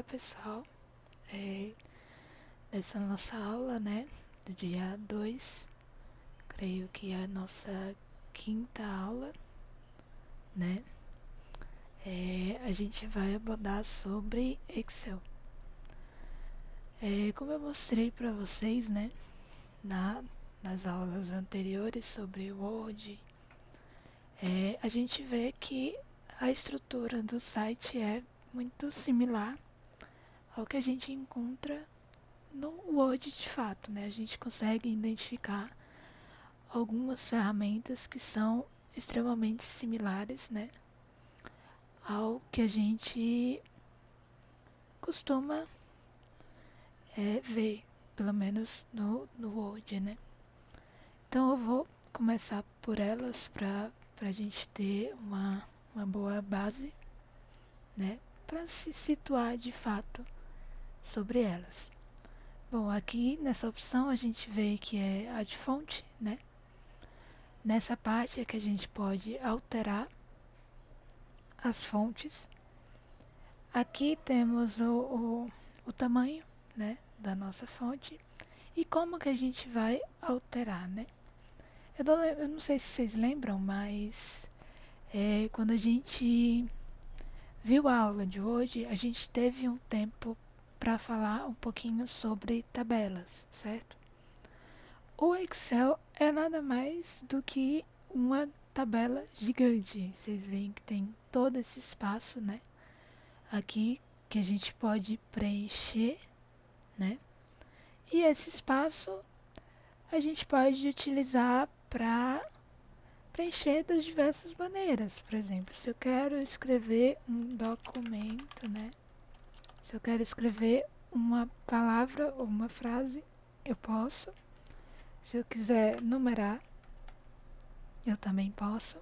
pessoal, é, nessa nossa aula, né, do dia 2, creio que é a nossa quinta aula, né, a gente vai abordar sobre Excel. Como eu mostrei para vocês, né, nas aulas anteriores sobre Word, a gente vê que a estrutura do site é muito similar ao que a gente encontra no Word de fato, né? A gente consegue identificar algumas ferramentas que são extremamente similares, né, ao que a gente costuma ver, pelo menos no Word, né? Então eu vou começar por elas para a gente ter uma boa base, né, para se situar de fato sobre elas. Bom, aqui nessa opção a gente vê que é a de fonte, né? Nessa parte é que a gente pode alterar as fontes. Aqui temos o tamanho, né, da nossa fonte e como que a gente vai alterar, né? Eu não sei se vocês lembram, mas quando a gente viu a aula de hoje, a gente teve um tempo para falar um pouquinho sobre tabelas, certo? O Excel é nada mais do que uma tabela gigante. Vocês veem que tem todo esse espaço, né, aqui que a gente pode preencher, né? E esse espaço a gente pode utilizar para preencher das diversas maneiras. Por exemplo, se eu quero escrever um documento, né? Se eu quero escrever uma palavra ou uma frase, eu posso. Se eu quiser numerar, eu também posso.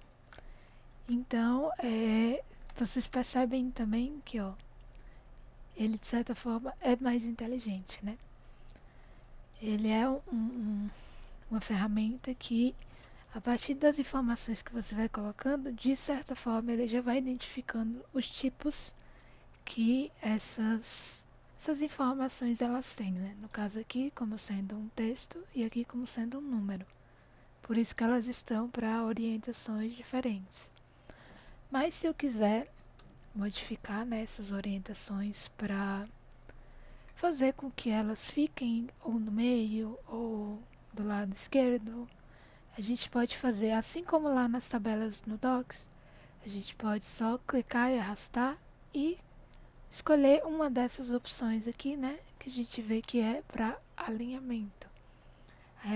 Então, vocês percebem também que, ele de certa forma é mais inteligente, né? Ele é uma ferramenta que, a partir das informações que você vai colocando, de certa forma ele já vai identificando os tipos que essas informações elas têm, né? No caso aqui como sendo um texto e aqui como sendo um número. Por isso que elas estão para orientações diferentes. Mas se eu quiser modificar, né, essas orientações para fazer com que elas fiquem ou no meio ou do lado esquerdo, a gente pode fazer assim como lá nas tabelas no Docs. A gente pode só clicar e arrastar e escolher uma dessas opções aqui, né, que a gente vê que é para alinhamento.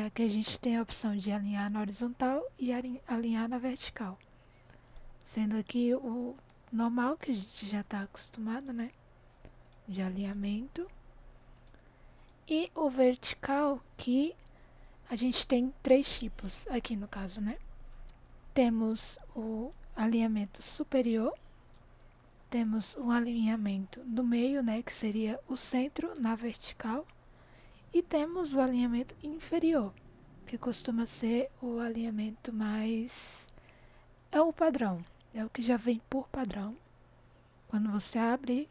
Aqui a gente tem a opção de alinhar na horizontal e alinhar na vertical. Sendo aqui o normal, que a gente já está acostumado, né, de alinhamento. E o vertical, que a gente tem 3 tipos aqui no caso, né. Temos o alinhamento superior, temos um alinhamento no meio, né, que seria o centro na vertical, e temos o alinhamento inferior, que costuma ser o alinhamento mais... é o padrão, é o que já vem por padrão. Quando você abre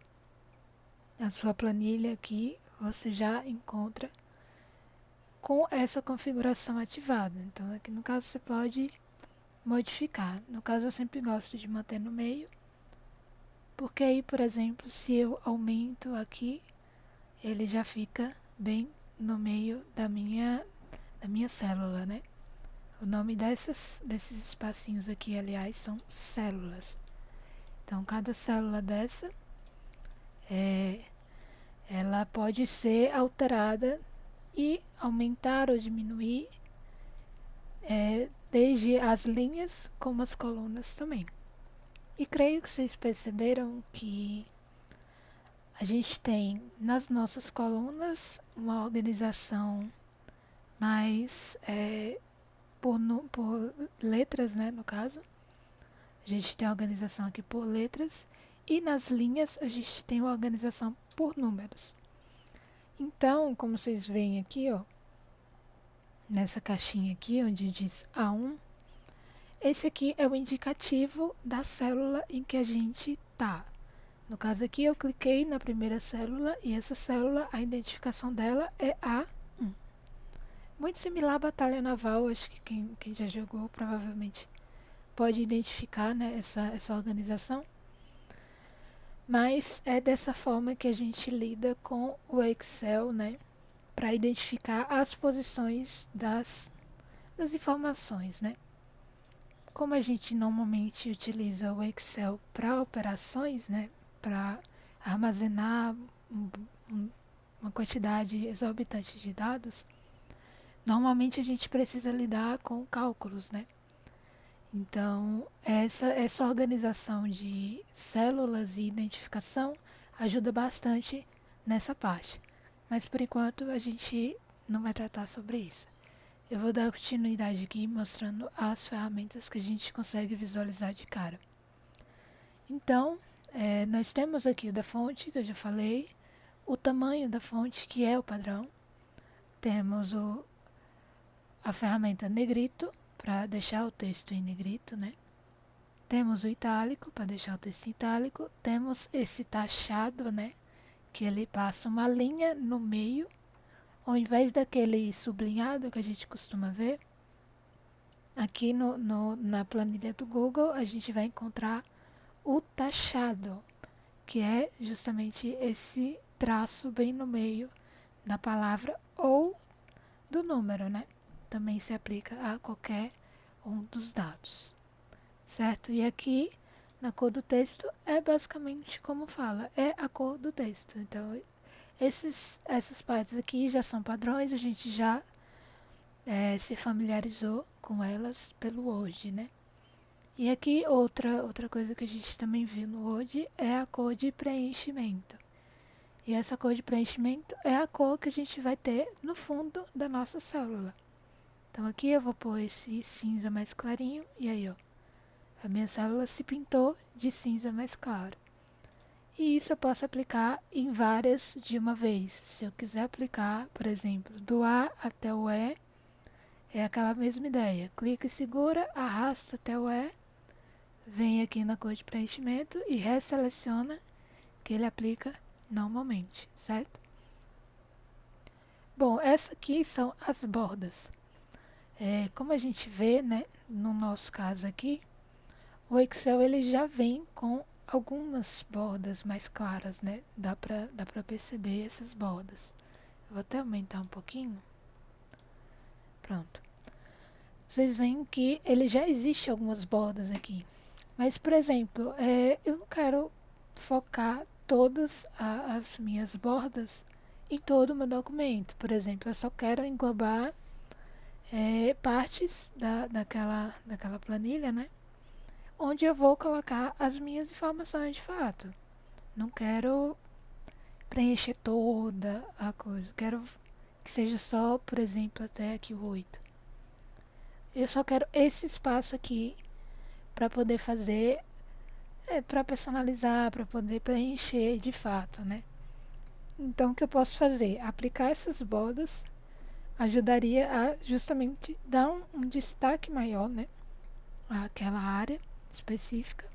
a sua planilha aqui, você já encontra com essa configuração ativada. Então aqui no caso você pode modificar. No caso eu sempre gosto de manter no meio, porque aí, por exemplo, se eu aumento aqui, ele já fica bem no meio da minha célula, né? O nome desses espacinhos aqui, aliás, são células. Então, cada célula dessa, ela pode ser alterada e aumentar ou diminuir, desde as linhas como as colunas também. E creio que vocês perceberam que a gente tem nas nossas colunas uma organização mais por letras, né, no caso. A gente tem a organização aqui por letras e nas linhas a gente tem uma organização por números. Então, como vocês veem aqui, nessa caixinha aqui onde diz A1, esse aqui é o indicativo da célula em que a gente está. No caso aqui, eu cliquei na primeira célula e essa célula, a identificação dela é A1. Muito similar à batalha naval, acho que quem já jogou provavelmente pode identificar, né, essa organização. Mas é dessa forma que a gente lida com o Excel, né, para identificar as posições das informações, né. Como a gente normalmente utiliza o Excel para operações, né, para armazenar uma quantidade exorbitante de dados, normalmente a gente precisa lidar com cálculos, né? Então, essa organização de células e identificação ajuda bastante nessa parte. Mas, por enquanto, a gente não vai tratar sobre isso. Eu vou dar continuidade aqui mostrando as ferramentas que a gente consegue visualizar de cara. Então, nós temos aqui o da fonte, que eu já falei, o tamanho da fonte, que é o padrão. Temos a ferramenta negrito, para deixar o texto em negrito, né? Temos o itálico, para deixar o texto em itálico. Temos esse taxado, né? Que ele passa uma linha no meio, ao invés daquele sublinhado que a gente costuma ver. Aqui na planilha do Google, a gente vai encontrar o taxado, que é justamente esse traço bem no meio da palavra ou do número, né? Também se aplica a qualquer um dos dados, certo? E aqui, na cor do texto, é basicamente como fala, é a cor do texto. Então, essas partes aqui já são padrões, a gente já se familiarizou com elas pelo Word, né? E aqui, outra coisa que a gente também viu no Word é a cor de preenchimento. E essa cor de preenchimento é a cor que a gente vai ter no fundo da nossa célula. Então aqui eu vou pôr esse cinza mais clarinho e aí, ó, a minha célula se pintou de cinza mais claro. E isso eu posso aplicar em várias de uma vez. Se eu quiser aplicar, por exemplo, do A até o E, é aquela mesma ideia. Clica e segura, arrasta até o E, vem aqui na cor de preenchimento e resseleciona, que ele aplica normalmente, certo? Bom, essas aqui são as bordas. Como a gente vê, né, no nosso caso aqui, o Excel ele já vem com algumas bordas mais claras, né? Dá pra perceber essas bordas. Eu vou até aumentar um pouquinho. Pronto. Vocês veem que ele já existe algumas bordas aqui. Mas, por exemplo, eu não quero focar todas as minhas bordas em todo o meu documento. Por exemplo, eu só quero englobar partes daquela planilha, né? Onde eu vou colocar as minhas informações de fato. Não quero preencher toda a coisa. Quero que seja só, por exemplo, até aqui o 8. Eu só quero esse espaço aqui para poder fazer, para personalizar, para poder preencher de fato, né? Então, o que eu posso fazer? Aplicar essas bordas ajudaria a justamente dar um destaque maior, né? Àquela área específica.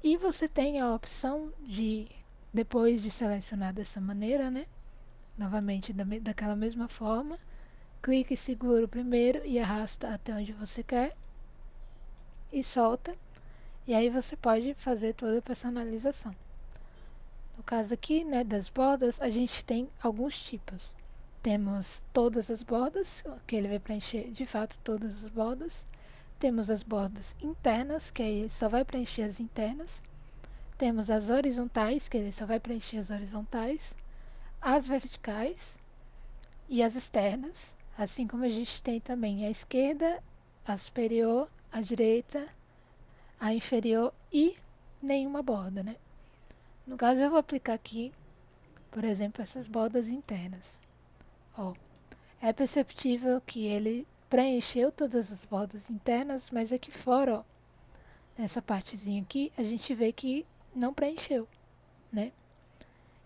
E você tem a opção de, depois de selecionar dessa maneira, né? Novamente daquela mesma forma, clique e segura o primeiro e arrasta até onde você quer e solta. E aí você pode fazer toda a personalização. No caso aqui, né, das bordas, a gente tem alguns tipos. Temos todas as bordas, que ele vai preencher de fato todas as bordas. Temos as bordas internas, que aí ele só vai preencher as internas. Temos as horizontais, que ele só vai preencher as horizontais. As verticais e as externas. Assim como a gente tem também a esquerda, a superior, a direita, a inferior e nenhuma borda, né? No caso, eu vou aplicar aqui, por exemplo, essas bordas internas. Ó, é perceptível que ele preencheu todas as bordas internas, mas aqui fora, ó, nessa partezinha aqui, a gente vê que não preencheu, né?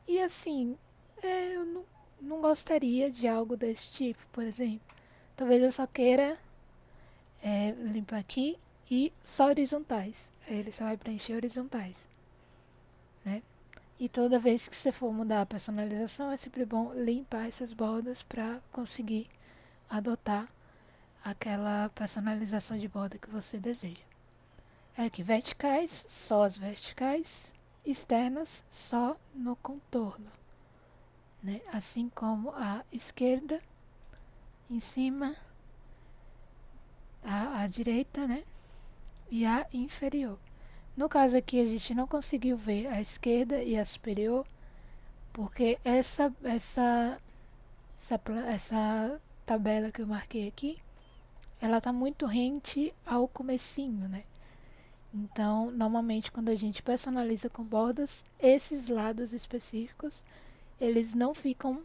E assim, eu não gostaria de algo desse tipo, por exemplo. Talvez eu só queira limpar aqui e só horizontais. Aí ele só vai preencher horizontais, né? E toda vez que você for mudar a personalização, é sempre bom limpar essas bordas para conseguir adotar aquela personalização de borda que você deseja. Aqui, verticais, só as verticais, externas, só no contorno, né? Assim como a esquerda, em cima, a direita, né? E a inferior. No caso aqui, a gente não conseguiu ver a esquerda e a superior, porque essa tabela que eu marquei aqui, ela tá muito rente ao comecinho, né? Então, normalmente quando a gente personaliza com bordas, esses lados específicos, eles não ficam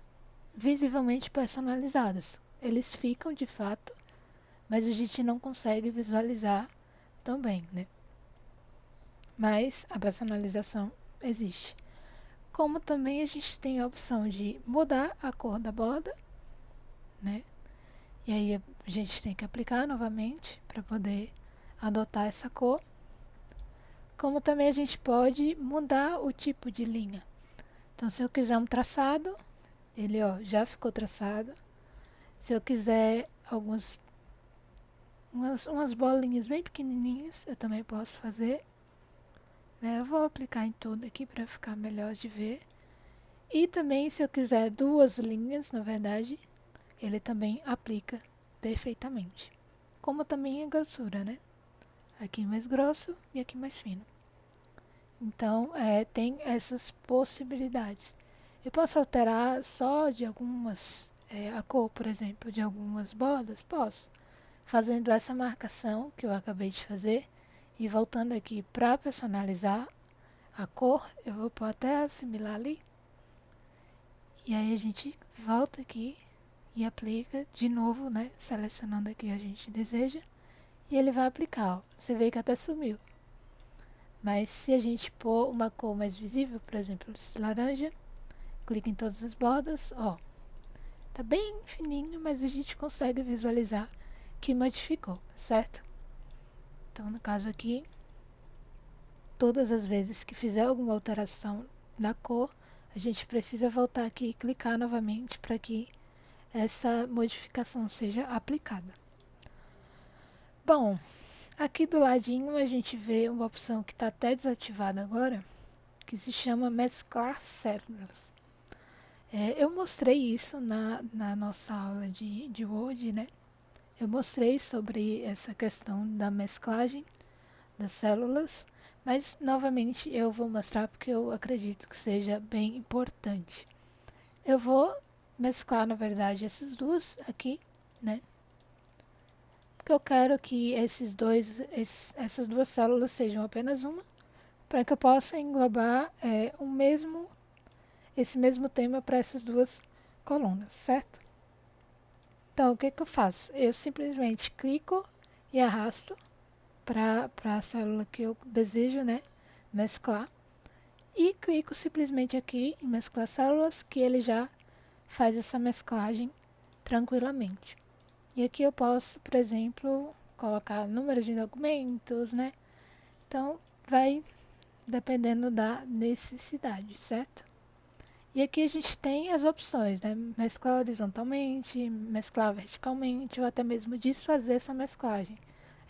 visivelmente personalizados. Eles ficam de fato, mas a gente não consegue visualizar também, né? Mas a personalização existe. Como também a gente tem a opção de mudar a cor da borda, né? E aí a gente tem que aplicar novamente para poder adotar essa cor. Como também a gente pode mudar o tipo de linha. Então, se eu quiser um traçado, ele já ficou traçado. Se eu quiser umas bolinhas bem pequenininhas, eu também posso fazer. Né? Eu vou aplicar em tudo aqui para ficar melhor de ver. E também, se eu quiser duas linhas, na verdade, ele também aplica perfeitamente. Como também a grossura, né? Aqui mais grosso e aqui mais fino. Então, tem essas possibilidades. Eu posso alterar só de algumas, a cor, por exemplo, de algumas bordas? Posso. Fazendo essa marcação que eu acabei de fazer e voltando aqui para personalizar a cor, eu vou pôr até assimilar ali. E aí a gente volta aqui e aplica de novo, né? Selecionando aqui o que a gente deseja. E ele vai aplicar, ó. Você vê que até sumiu. Mas se a gente pôr uma cor mais visível, por exemplo, laranja, clica em todas as bordas, ó. Tá bem fininho, mas a gente consegue visualizar que modificou, certo? Então, no caso aqui, todas as vezes que fizer alguma alteração na cor, a gente precisa voltar aqui e clicar novamente para que essa modificação seja aplicada. Bom, aqui do ladinho a gente vê uma opção que está até desativada agora, que se chama mesclar células. Eu mostrei isso na nossa aula de Word, né? Eu mostrei sobre essa questão da mesclagem das células, mas novamente eu vou mostrar porque eu acredito que seja bem importante. Eu vou mesclar, na verdade, essas duas aqui, né? Porque eu quero que essas duas células sejam apenas uma, para que eu possa englobar esse mesmo tema para essas duas colunas, certo? Então, o que eu faço? Eu simplesmente clico e arrasto para a célula que eu desejo, né, mesclar. E clico simplesmente aqui em mesclar células, que ele já faz essa mesclagem tranquilamente. E aqui eu posso, por exemplo, colocar números de documentos, né? Então, vai dependendo da necessidade, certo? E aqui a gente tem as opções, né? Mesclar horizontalmente, mesclar verticalmente, ou até mesmo desfazer essa mesclagem.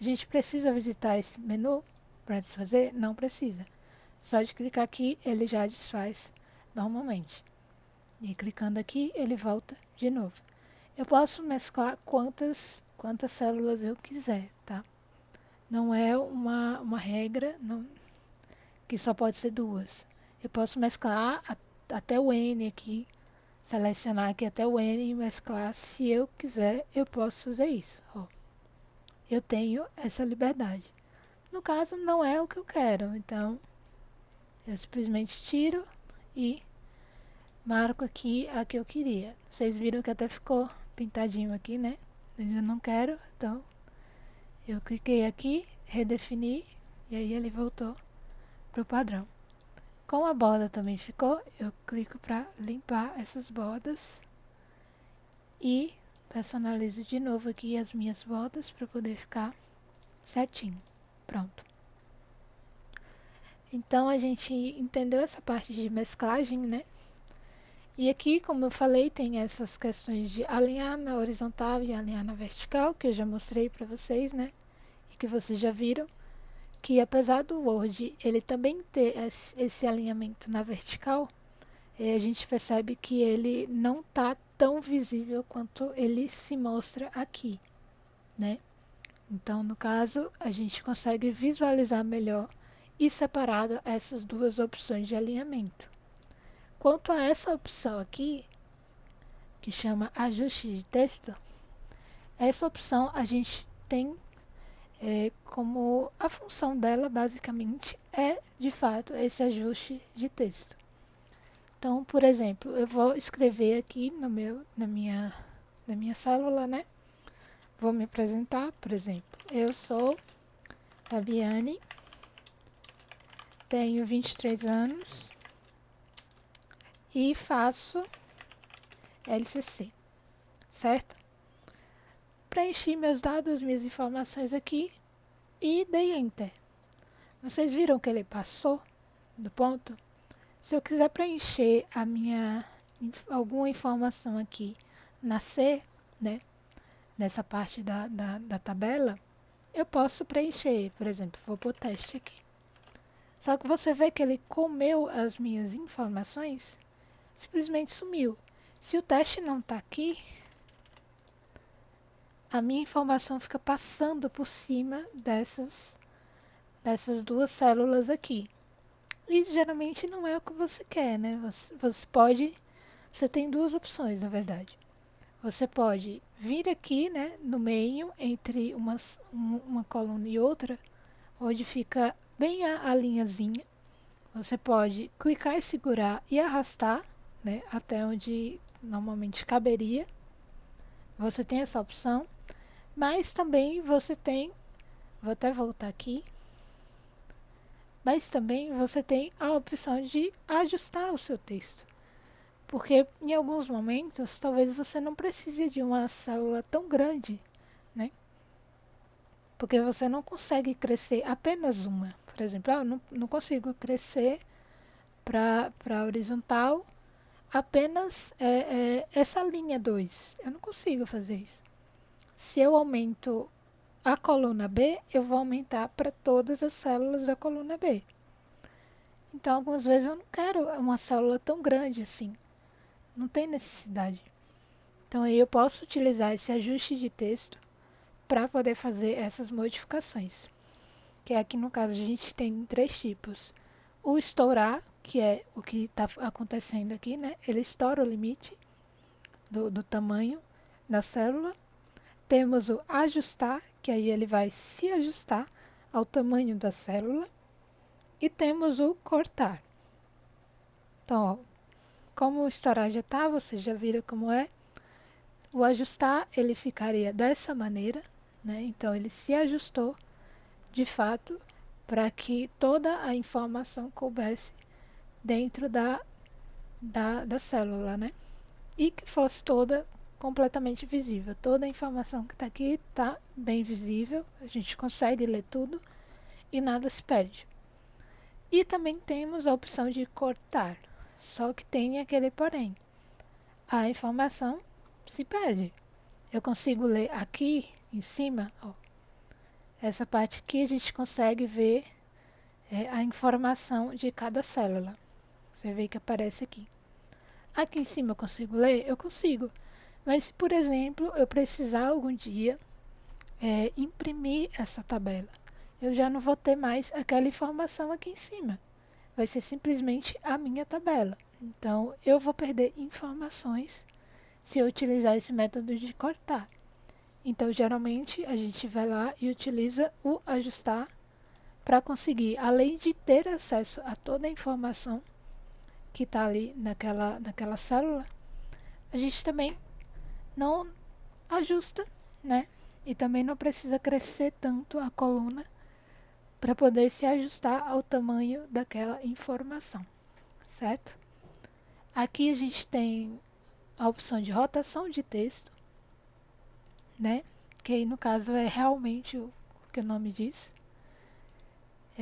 A gente precisa visitar esse menu para desfazer? Não precisa. Só de clicar aqui, ele já desfaz normalmente. E clicando aqui, ele volta de novo. Eu posso mesclar quantas células eu quiser, tá? Não é uma regra que só pode ser duas. Eu posso mesclar até o N aqui, selecionar aqui até o N e mesclar. Se eu quiser, eu posso fazer isso. Ó. Eu tenho essa liberdade. No caso, não é o que eu quero, então eu simplesmente tiro e marco aqui a que eu queria. Vocês viram que até ficou pintadinho aqui, né? Eu não quero, então eu cliquei aqui, redefini e aí ele voltou pro padrão. Como a borda também ficou, eu clico para limpar essas bordas e personalizo de novo aqui as minhas bordas para poder ficar certinho. Pronto. Então a gente entendeu essa parte de mesclagem, né? E aqui, como eu falei, tem essas questões de alinhar na horizontal e alinhar na vertical, que eu já mostrei para vocês, né? E que vocês já viram, que apesar do Word ele também ter esse alinhamento na vertical, a gente percebe que ele não está tão visível quanto ele se mostra aqui, né? Então, no caso, a gente consegue visualizar melhor e separar essas duas opções de alinhamento. Quanto a essa opção aqui, que chama ajuste de texto, essa opção a gente tem como a função dela basicamente é de fato esse ajuste de texto. Então, por exemplo, eu vou escrever aqui na minha célula, né? Vou me apresentar, por exemplo. Eu sou Fabiane, tenho 23 anos e faço LCC, certo? Preenchi meus dados, minhas informações aqui e dei Enter. Vocês viram que ele passou do ponto? Se eu quiser preencher alguma informação aqui na C, né, nessa parte da tabela, eu posso preencher, por exemplo, vou pôr teste aqui. Só que você vê que ele comeu as minhas informações, simplesmente sumiu. Se o teste não está aqui, a minha informação fica passando por cima dessas duas células aqui. E geralmente não é o que você quer, né? Você tem duas opções, na verdade. Você pode vir aqui, né, no meio, entre uma coluna e outra, onde fica bem a linhazinha. Você pode clicar e segurar e arrastar, né, até onde normalmente caberia. Você tem essa opção. Mas também você tem, vou até voltar aqui, mas também você tem a opção de ajustar o seu texto. Porque em alguns momentos, talvez você não precise de uma célula tão grande, né? Porque você não consegue crescer apenas uma. Por exemplo, eu não consigo crescer para horizontal apenas essa linha 2. Eu não consigo fazer isso. Se eu aumento a coluna B, eu vou aumentar para todas as células da coluna B. Então, algumas vezes eu não quero uma célula tão grande assim. Não tem necessidade. Então, aí eu posso utilizar esse ajuste de texto para poder fazer essas modificações. Que aqui no caso a gente tem 3 tipos. O estourar, que é o que está acontecendo aqui, né? Ele estoura o limite do tamanho da célula. Temos o ajustar, que aí ele vai se ajustar ao tamanho da célula. E temos o cortar. Então, ó, como o estourar já está, vocês já viram como é. O ajustar, ele ficaria dessa maneira, né? Então, ele se ajustou, de fato, para que toda a informação coubesse dentro da célula, né? E que fosse toda completamente visível. Toda a informação que está aqui está bem visível, a gente consegue ler tudo e nada se perde. E também temos a opção de cortar, só que tem aquele porém. A informação se perde. Eu consigo ler aqui em cima, ó, essa parte aqui a gente consegue ver a informação de cada célula. Você vê que aparece aqui. Aqui em cima eu consigo ler? Eu consigo. Mas se, por exemplo, eu precisar algum dia imprimir essa tabela, eu já não vou ter mais aquela informação aqui em cima. Vai ser simplesmente a minha tabela. Então, eu vou perder informações se eu utilizar esse método de cortar. Então, geralmente, a gente vai lá e utiliza o ajustar para conseguir, além de ter acesso a toda a informação que está ali naquela célula, a gente também não ajusta, né? E também não precisa crescer tanto a coluna para poder se ajustar ao tamanho daquela informação, certo? Aqui a gente tem a opção de rotação de texto, né? Que aí no caso é realmente o que o nome diz.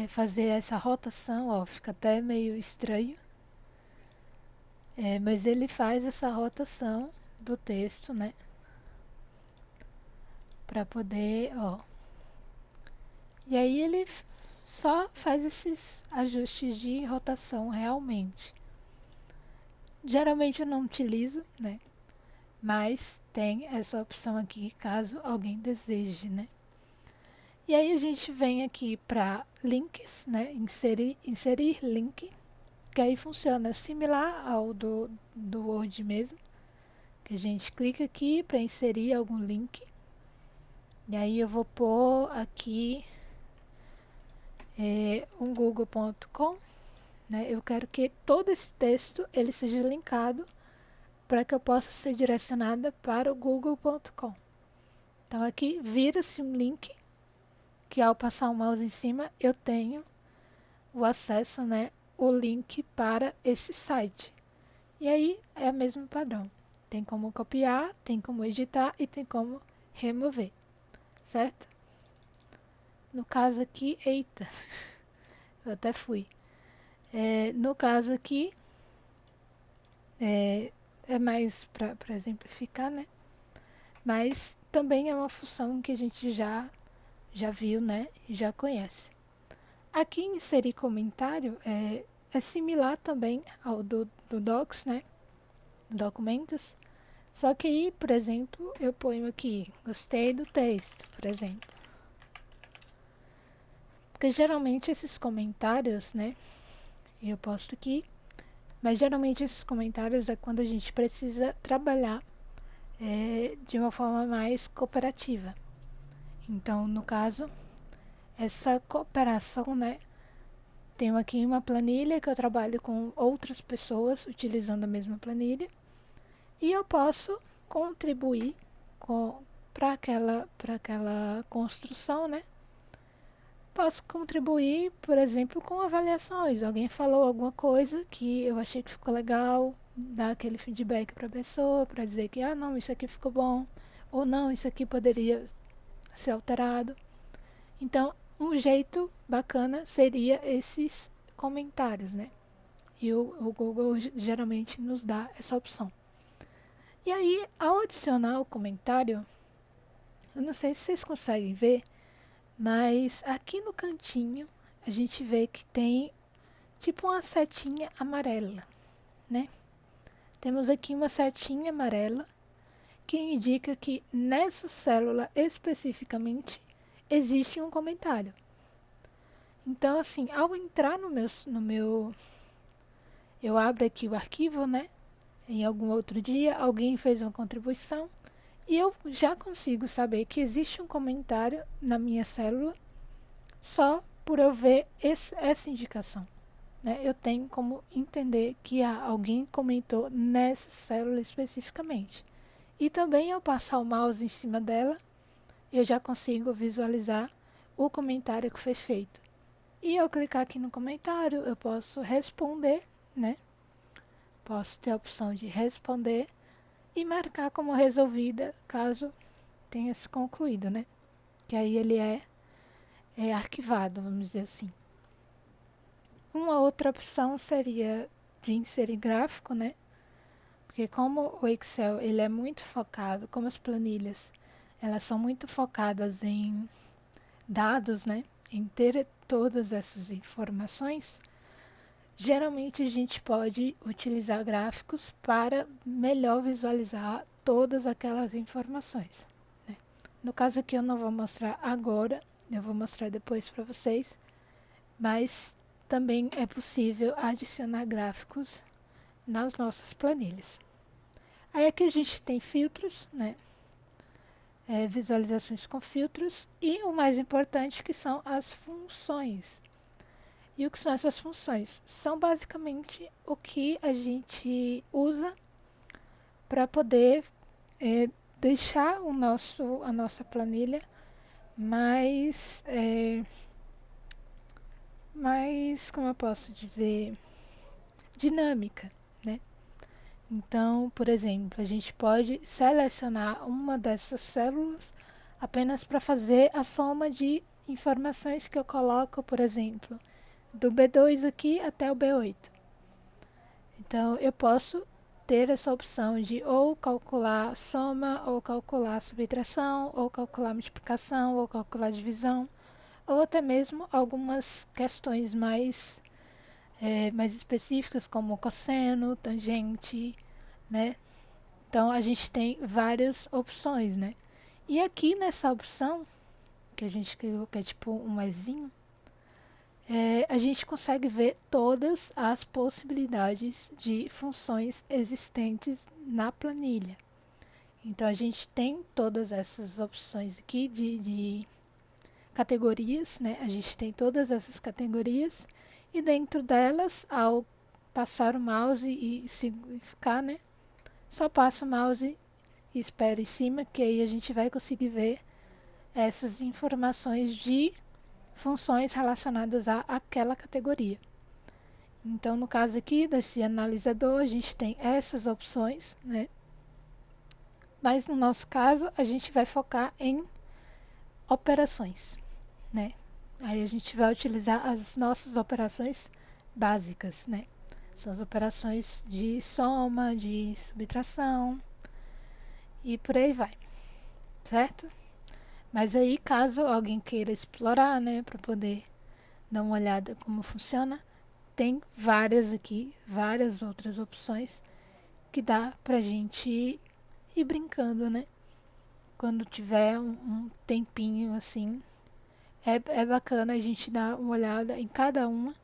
fazer essa rotação, ó, fica até meio estranho, mas ele faz essa rotação do texto, né, para poder, ó, e aí ele só faz esses ajustes de rotação realmente. Geralmente eu não utilizo, né, mas tem essa opção aqui caso alguém deseje, né. E aí a gente vem aqui para links, né, inserir link, que aí funciona similar ao do Word mesmo, que a gente clica aqui para inserir algum link, e aí eu vou pôr aqui um google.com, né, eu quero que todo esse texto ele seja linkado para que eu possa ser direcionada para o google.com. Então aqui vira-se um link, que ao passar o mouse em cima eu tenho o acesso, né, o link para esse site. E aí é o mesmo padrão. Tem como copiar, tem como editar e tem como remover, certo? No caso aqui, eita, eu até fui. No caso aqui, é mais para exemplificar, né? Mas também é uma função que a gente já viu, né? E já conhece. Aqui inserir comentário é similar também ao do Docs, né? Documentos. Só que aí, por exemplo, eu ponho aqui, gostei do texto, por exemplo. Porque geralmente esses comentários, né? Eu posto aqui. Mas geralmente esses comentários é quando a gente precisa trabalhar de uma forma mais cooperativa. Então, no caso, essa cooperação, né? Tenho aqui uma planilha que eu trabalho com outras pessoas utilizando a mesma planilha. E eu posso contribuir para aquela construção, né? Posso contribuir, por exemplo, com avaliações. Alguém falou alguma coisa que eu achei que ficou legal, dar aquele feedback para a pessoa, para dizer que, não, isso aqui ficou bom, ou não, isso aqui poderia ser alterado. Então, um jeito bacana seria esses comentários, né? E o Google geralmente nos dá essa opção. E aí, ao adicionar o comentário, eu não sei se vocês conseguem ver, mas aqui no cantinho a gente vê que tem tipo uma setinha amarela, né? Temos aqui uma setinha amarela que indica que nessa célula especificamente existe um comentário. Então, assim, ao entrar no meu eu abro aqui o arquivo, né? Em algum outro dia, alguém fez uma contribuição e eu já consigo saber que existe um comentário na minha célula só por eu ver essa indicação. Né? Eu tenho como entender que alguém comentou nessa célula especificamente. E também ao passar o mouse em cima dela, eu já consigo visualizar o comentário que foi feito. E ao clicar aqui no comentário, eu posso responder, né? Posso ter a opção de responder e marcar como resolvida caso tenha se concluído, né? Que aí ele é arquivado, vamos dizer assim. Uma outra opção seria de inserir gráfico, né? Porque como o Excel ele é muito focado, como as planilhas, elas são muito focadas em dados, né? Em ter todas essas informações, geralmente a gente pode utilizar gráficos para melhor visualizar todas aquelas informações. Né? No caso aqui eu não vou mostrar agora, eu vou mostrar depois para vocês, mas também é possível adicionar gráficos nas nossas planilhas. Aí aqui a gente tem filtros, né? Visualizações com filtros e o mais importante que são as funções. E o que são essas funções? São basicamente o que a gente usa para poder deixar a nossa planilha mais, como eu posso dizer, dinâmica, né? Então, por exemplo, a gente pode selecionar uma dessas células apenas para fazer a soma de informações que eu coloco, por exemplo, do B2 aqui até o B8. Então, eu posso ter essa opção de ou calcular soma, ou calcular subtração, ou calcular multiplicação, ou calcular divisão, ou até mesmo algumas questões mais específicas, como cosseno, tangente, né? Então, a gente tem várias opções, né? E aqui nessa opção, que a gente criou, que é tipo um maisinho, a gente consegue ver todas as possibilidades de funções existentes na planilha. Então, a gente tem todas essas opções aqui de categorias, né? A gente tem todas essas categorias e dentro delas, ao passar o mouse e ficar, né? Só passa o mouse e espera em cima, que aí a gente vai conseguir ver essas informações de funções relacionadas àquela categoria. Então, no caso aqui desse analisador, a gente tem essas opções, né? Mas no nosso caso, a gente vai focar em operações, né? Aí a gente vai utilizar as nossas operações básicas, né? São as operações de soma, de subtração e por aí vai, certo? Mas aí, caso alguém queira explorar, né, para poder dar uma olhada como funciona, tem várias aqui, várias outras opções que dá pra gente ir brincando, né? Quando tiver um tempinho assim, é bacana a gente dar uma olhada em cada uma,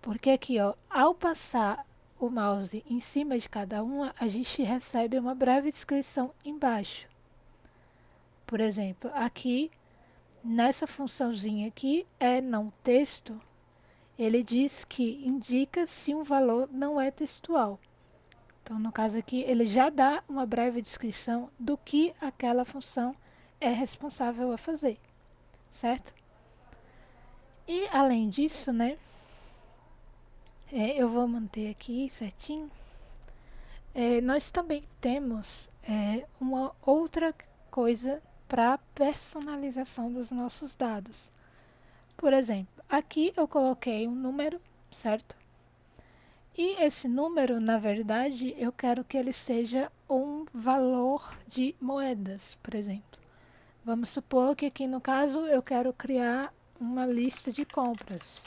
porque aqui, ó, ao passar o mouse em cima de cada uma, a gente recebe uma breve descrição embaixo. Por exemplo, aqui, nessa funçãozinha aqui, não texto, ele diz que indica se um valor não é textual. Então, no caso aqui, ele já dá uma breve descrição do que aquela função é responsável a fazer, certo? E, além disso, né, eu vou manter aqui certinho. Nós também temos uma outra coisa para personalização dos nossos dados. Por exemplo, aqui eu coloquei um número, certo? E esse número, na verdade, eu quero que ele seja um valor de moedas, por exemplo. Vamos supor que aqui no caso eu quero criar uma lista de compras.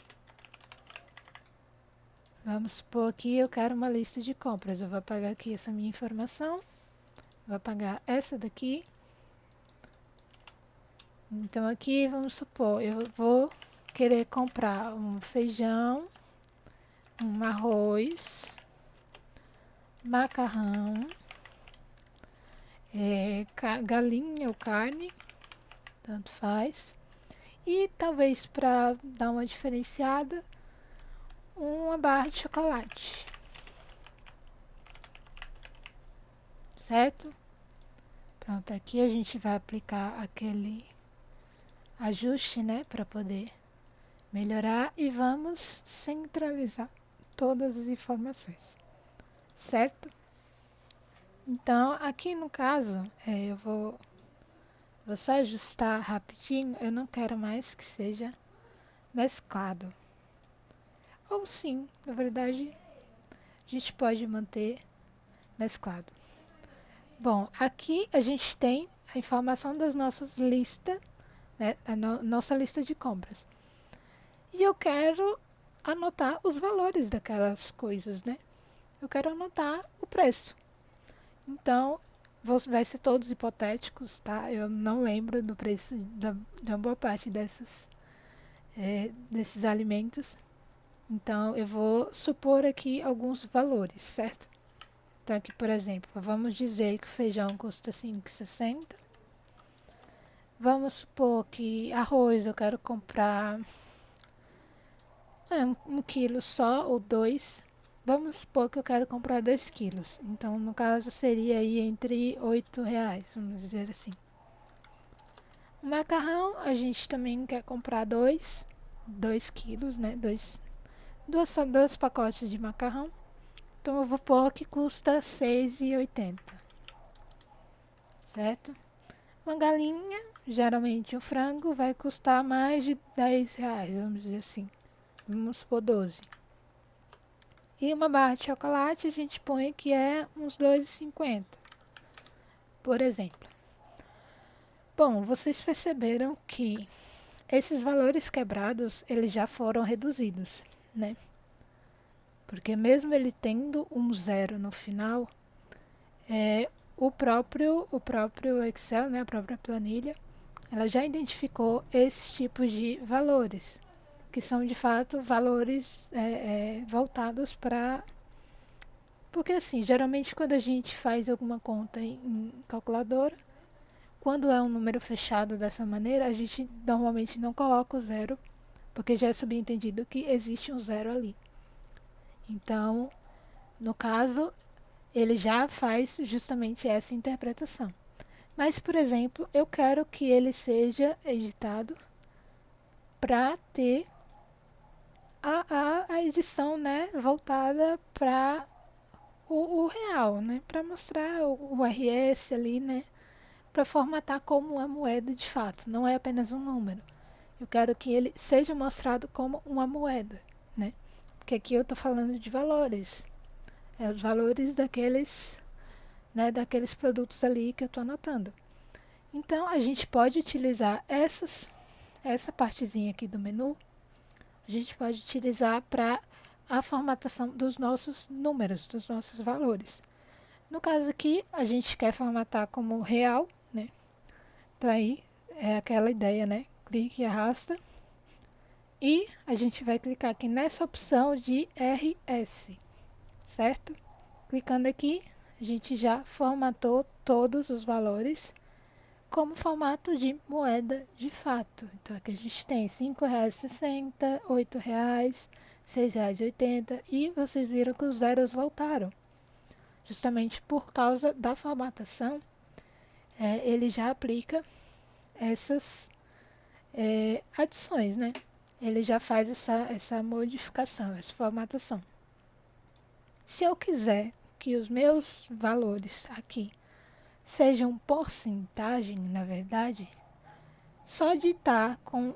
Vamos supor que eu quero uma lista de compras. Eu vou apagar aqui essa minha informação. Vou apagar essa daqui. Então aqui, vamos supor, eu vou querer comprar um feijão, um arroz, macarrão, galinha ou carne, tanto faz. E talvez para dar uma diferenciada, uma barra de chocolate. Certo? Pronto, aqui a gente vai aplicar aquele ajuste, né, para poder melhorar e vamos centralizar todas as informações, certo? Então, aqui no caso, eu vou só ajustar rapidinho, eu não quero mais que seja mesclado. Ou sim, na verdade, a gente pode manter mesclado. Bom, aqui a gente tem a informação das nossas listas, né, nossa lista de compras. E eu quero anotar os valores daquelas coisas, né? Eu quero anotar o preço. Então, vai ser todos hipotéticos, tá? Eu não lembro do preço de uma boa parte desses alimentos. Então, eu vou supor aqui alguns valores, certo? Então, aqui, por exemplo, vamos dizer que o feijão custa 5,60. Vamos supor que arroz eu quero comprar 1 quilo só ou 2. Vamos supor que eu quero comprar 2 quilos. Então, no caso, seria aí entre R$ 8, vamos dizer assim. O macarrão, a gente também quer comprar 2 quilos, né? Dois pacotes de macarrão. Então, eu vou pôr que custa R$ 6,80. Certo? Uma galinha, geralmente um frango vai custar mais de R$ 10, vamos dizer assim. Vamos supor 12. E uma barra de chocolate a gente põe que é uns R$ 2,50, por exemplo. Bom, vocês perceberam que esses valores quebrados, eles já foram reduzidos, né? Porque mesmo ele tendo um zero no final, o próprio Excel, né, a própria planilha, ela já identificou esses tipos de valores, que são de fato valores voltados para... Porque assim, geralmente quando a gente faz alguma conta em calculadora, quando é um número fechado dessa maneira, a gente normalmente não coloca o zero, porque já é subentendido que existe um zero ali. Então, no caso, ele já faz justamente essa interpretação. Mas, por exemplo, eu quero que ele seja editado para ter a edição, né, voltada para o real, né, para mostrar o RS ali, né, para formatar como uma moeda de fato, não é apenas um número. Eu quero que ele seja mostrado como uma moeda, né, porque aqui eu estou falando de valores, os valores daqueles, né, daqueles produtos ali que eu estou anotando. Então, a gente pode utilizar essa partezinha aqui do menu, a gente pode utilizar para a formatação dos nossos números, dos nossos valores. No caso aqui, a gente quer formatar como real, né? Então aí é aquela ideia, né? Clique e arrasta. E a gente vai clicar aqui nessa opção de RS, certo? Clicando aqui, a gente já formatou todos os valores como formato de moeda de fato. Então aqui a gente tem R$5,60, R$8, R$6,80 e vocês viram que os zeros voltaram. Justamente por causa da formatação, ele já aplica essas adições, né? Ele já faz essa modificação, essa formatação. Se eu quiser que os meus valores aqui sejam porcentagem, na verdade, só de estar com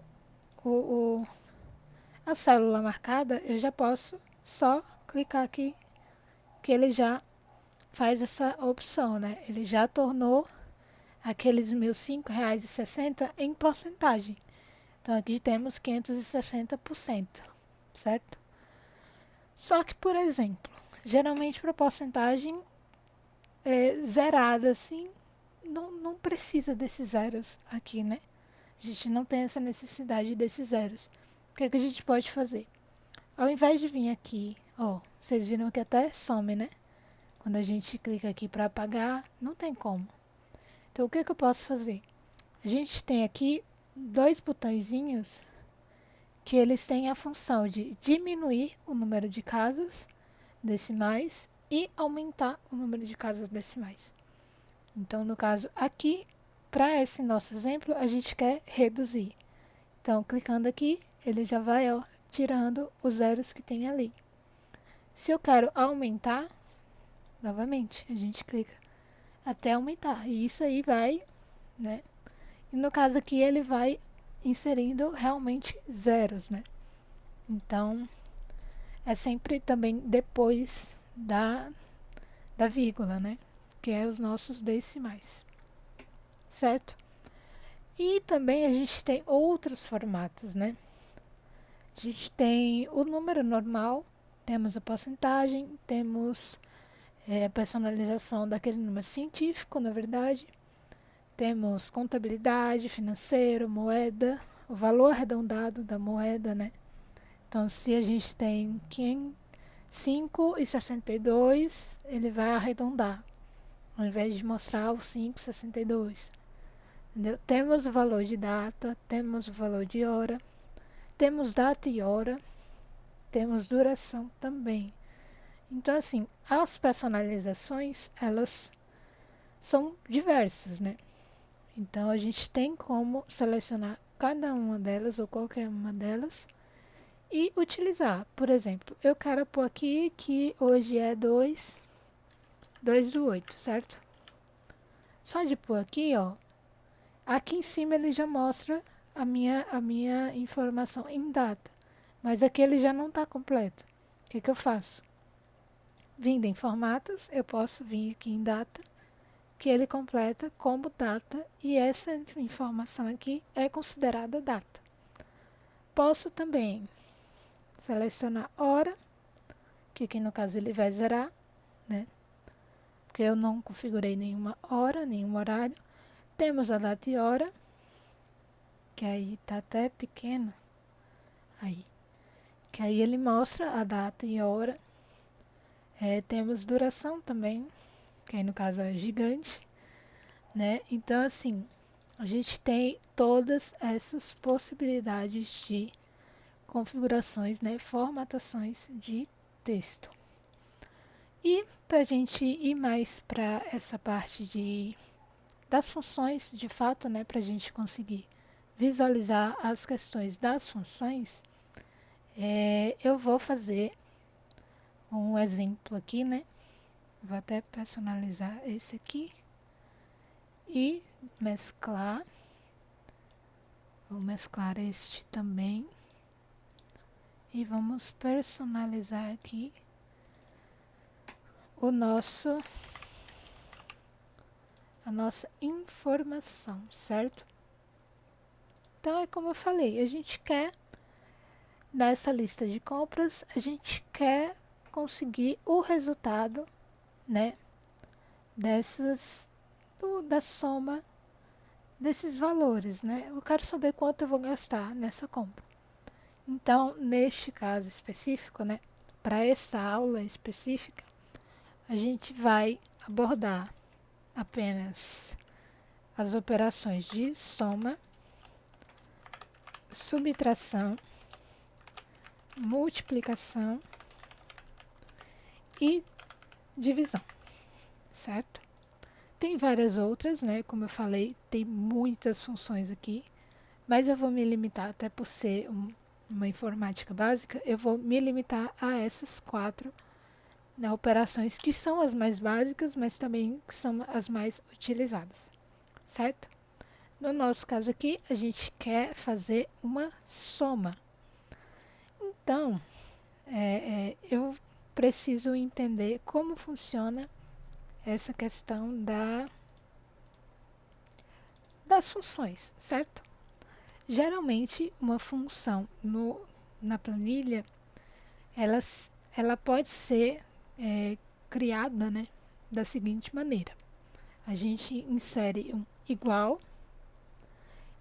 a célula marcada, eu já posso só clicar aqui, que ele já faz essa opção, né? Ele já tornou aqueles meus R$5,60 em porcentagem. Então, aqui temos 560%, certo? Só que, por exemplo, geralmente para porcentagem zerada, assim, não precisa desses zeros aqui, né? A gente não tem essa necessidade desses zeros. O que é que a gente pode fazer? Ao invés de vir aqui, vocês viram que até some, né? Quando a gente clica aqui para apagar, não tem como. Então, o que é que eu posso fazer? A gente tem aqui dois botõezinhos que eles têm a função de diminuir o número de casas decimais e aumentar o número de casas decimais. Então, no caso aqui, para esse nosso exemplo, a gente quer reduzir. Então, clicando aqui, ele já vai tirando os zeros que tem ali. Se eu quero aumentar, novamente, a gente clica até aumentar. E isso aí vai, né? E no caso aqui, ele vai inserindo realmente zeros, né? Então, é sempre também depois da vírgula, né? Que é os nossos decimais, certo? E também a gente tem outros formatos, né? A gente tem o número normal, temos a porcentagem, temos a personalização daquele número científico, na verdade. Temos contabilidade, financeiro, moeda, o valor arredondado da moeda, né? Então, se a gente tem 5,62, ele vai arredondar, ao invés de mostrar o 5,62. Entendeu? Temos o valor de data, temos o valor de hora, temos data e hora, temos duração também. Então, assim, as personalizações, elas são diversas, né? Então, a gente tem como selecionar cada uma delas ou qualquer uma delas e utilizar. Por exemplo, eu quero pôr aqui que hoje é 2/8, certo? Só de pôr aqui, Aqui em cima ele já mostra a minha informação em data, mas aqui ele já não está completo. O que eu faço? Vindo em formatos, eu posso vir aqui em data, que ele completa como data, e essa informação aqui é considerada data. Posso também selecionar hora, que aqui no caso ele vai zerar, né? Porque eu não configurei nenhuma hora, nenhum horário. Temos a data e hora, que aí tá até pequeno, aí. Que aí ele mostra a data e hora. Temos duração também, que aí no caso é gigante, né? Então, assim, a gente tem todas essas possibilidades de configurações, né? Formatações de texto. E para a gente ir mais para essa parte das funções, de fato, né? Para a gente conseguir visualizar as questões das funções, eu vou fazer um exemplo aqui, né? Vou até personalizar esse aqui e mesclar. Vou mesclar este também. E vamos personalizar aqui a nossa informação, certo? Então é como eu falei, a gente quer, nessa lista de compras, a gente quer conseguir o resultado, né, da soma desses valores, né? Eu quero saber quanto eu vou gastar nessa compra. Então, neste caso específico, né, para essa aula específica, a gente vai abordar apenas as operações de soma, subtração, multiplicação e divisão, certo? Tem várias outras, né? Como eu falei, tem muitas funções aqui, mas eu vou me limitar, até por ser uma informática básica, eu vou me limitar a essas 4, né, operações que são as mais básicas, mas também que são as mais utilizadas, certo? No nosso caso aqui, a gente quer fazer uma soma. Então, eu preciso entender como funciona essa questão das funções, certo? Geralmente, uma função na planilha, ela pode ser criada, né, da seguinte maneira. A gente insere um igual,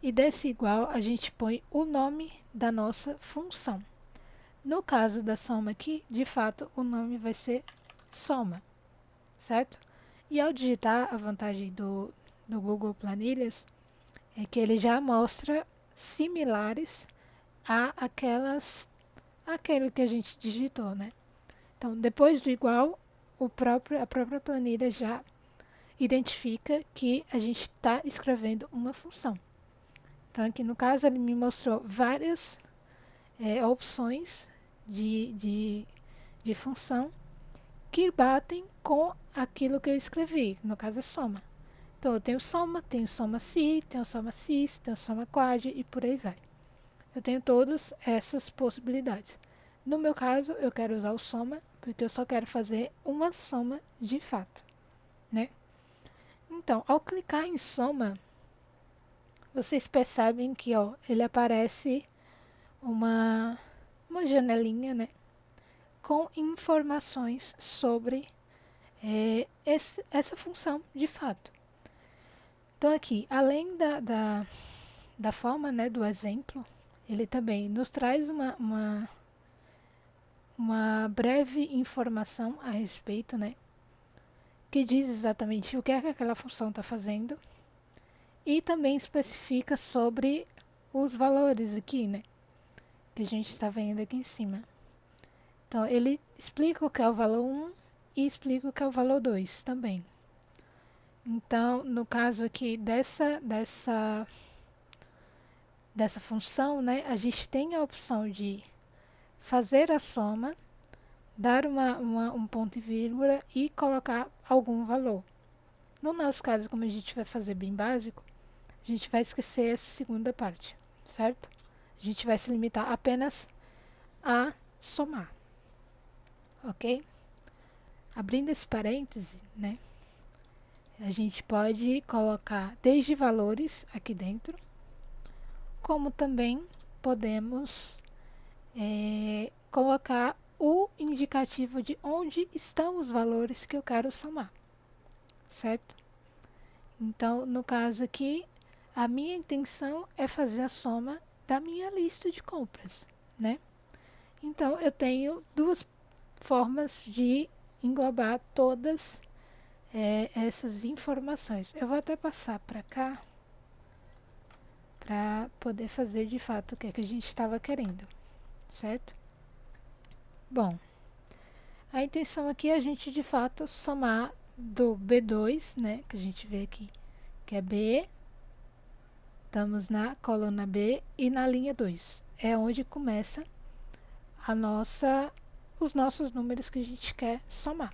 e desse igual a gente põe o nome da nossa função. No caso da soma aqui, de fato, o nome vai ser soma, certo? E ao digitar, a vantagem do Google Planilhas é que ele já mostra similares a aquele que a gente digitou, né? Então, depois do igual, a própria planilha já identifica que a gente está escrevendo uma função. Então, aqui no caso, ele me mostrou várias opções de função que batem com aquilo que eu escrevi, no caso é soma. Então, eu tenho soma si, tenho soma cis, tenho soma quad e por aí vai. Eu tenho todas essas possibilidades. No meu caso, eu quero usar o soma, porque eu só quero fazer uma soma de fato, né? Então, ao clicar em soma, vocês percebem que ele aparece uma janelinha, né, com informações sobre essa função de fato. Então aqui, além da forma, né, do exemplo, ele também nos traz uma breve informação a respeito, né, que diz exatamente o que é que aquela função está fazendo e também especifica sobre os valores aqui, né, que a gente está vendo aqui em cima. Então, ele explica o que é o valor 1 e explica o que é o valor 2 também. Então, no caso aqui dessa função, né, a gente tem a opção de fazer a soma, dar um ponto e vírgula e colocar algum valor. No nosso caso, como a gente vai fazer bem básico, a a gente vai esquecer essa segunda parte, certo? A gente vai se limitar apenas a somar, ok? Abrindo esse parêntese, né? A gente pode colocar desde valores aqui dentro, como também podemos colocar o indicativo de onde estão os valores que eu quero somar, certo? Então, no caso aqui, a minha intenção é fazer a soma da minha lista de compras, né? Então, eu tenho duas formas de englobar todas essas informações. Eu vou até passar para cá para poder fazer de fato o que a gente estava querendo, certo? Bom, a intenção aqui é a gente de fato somar do B2, né, que a gente vê aqui, que é B, estamos na coluna B e na linha 2, é onde começa os nossos números que a gente quer somar.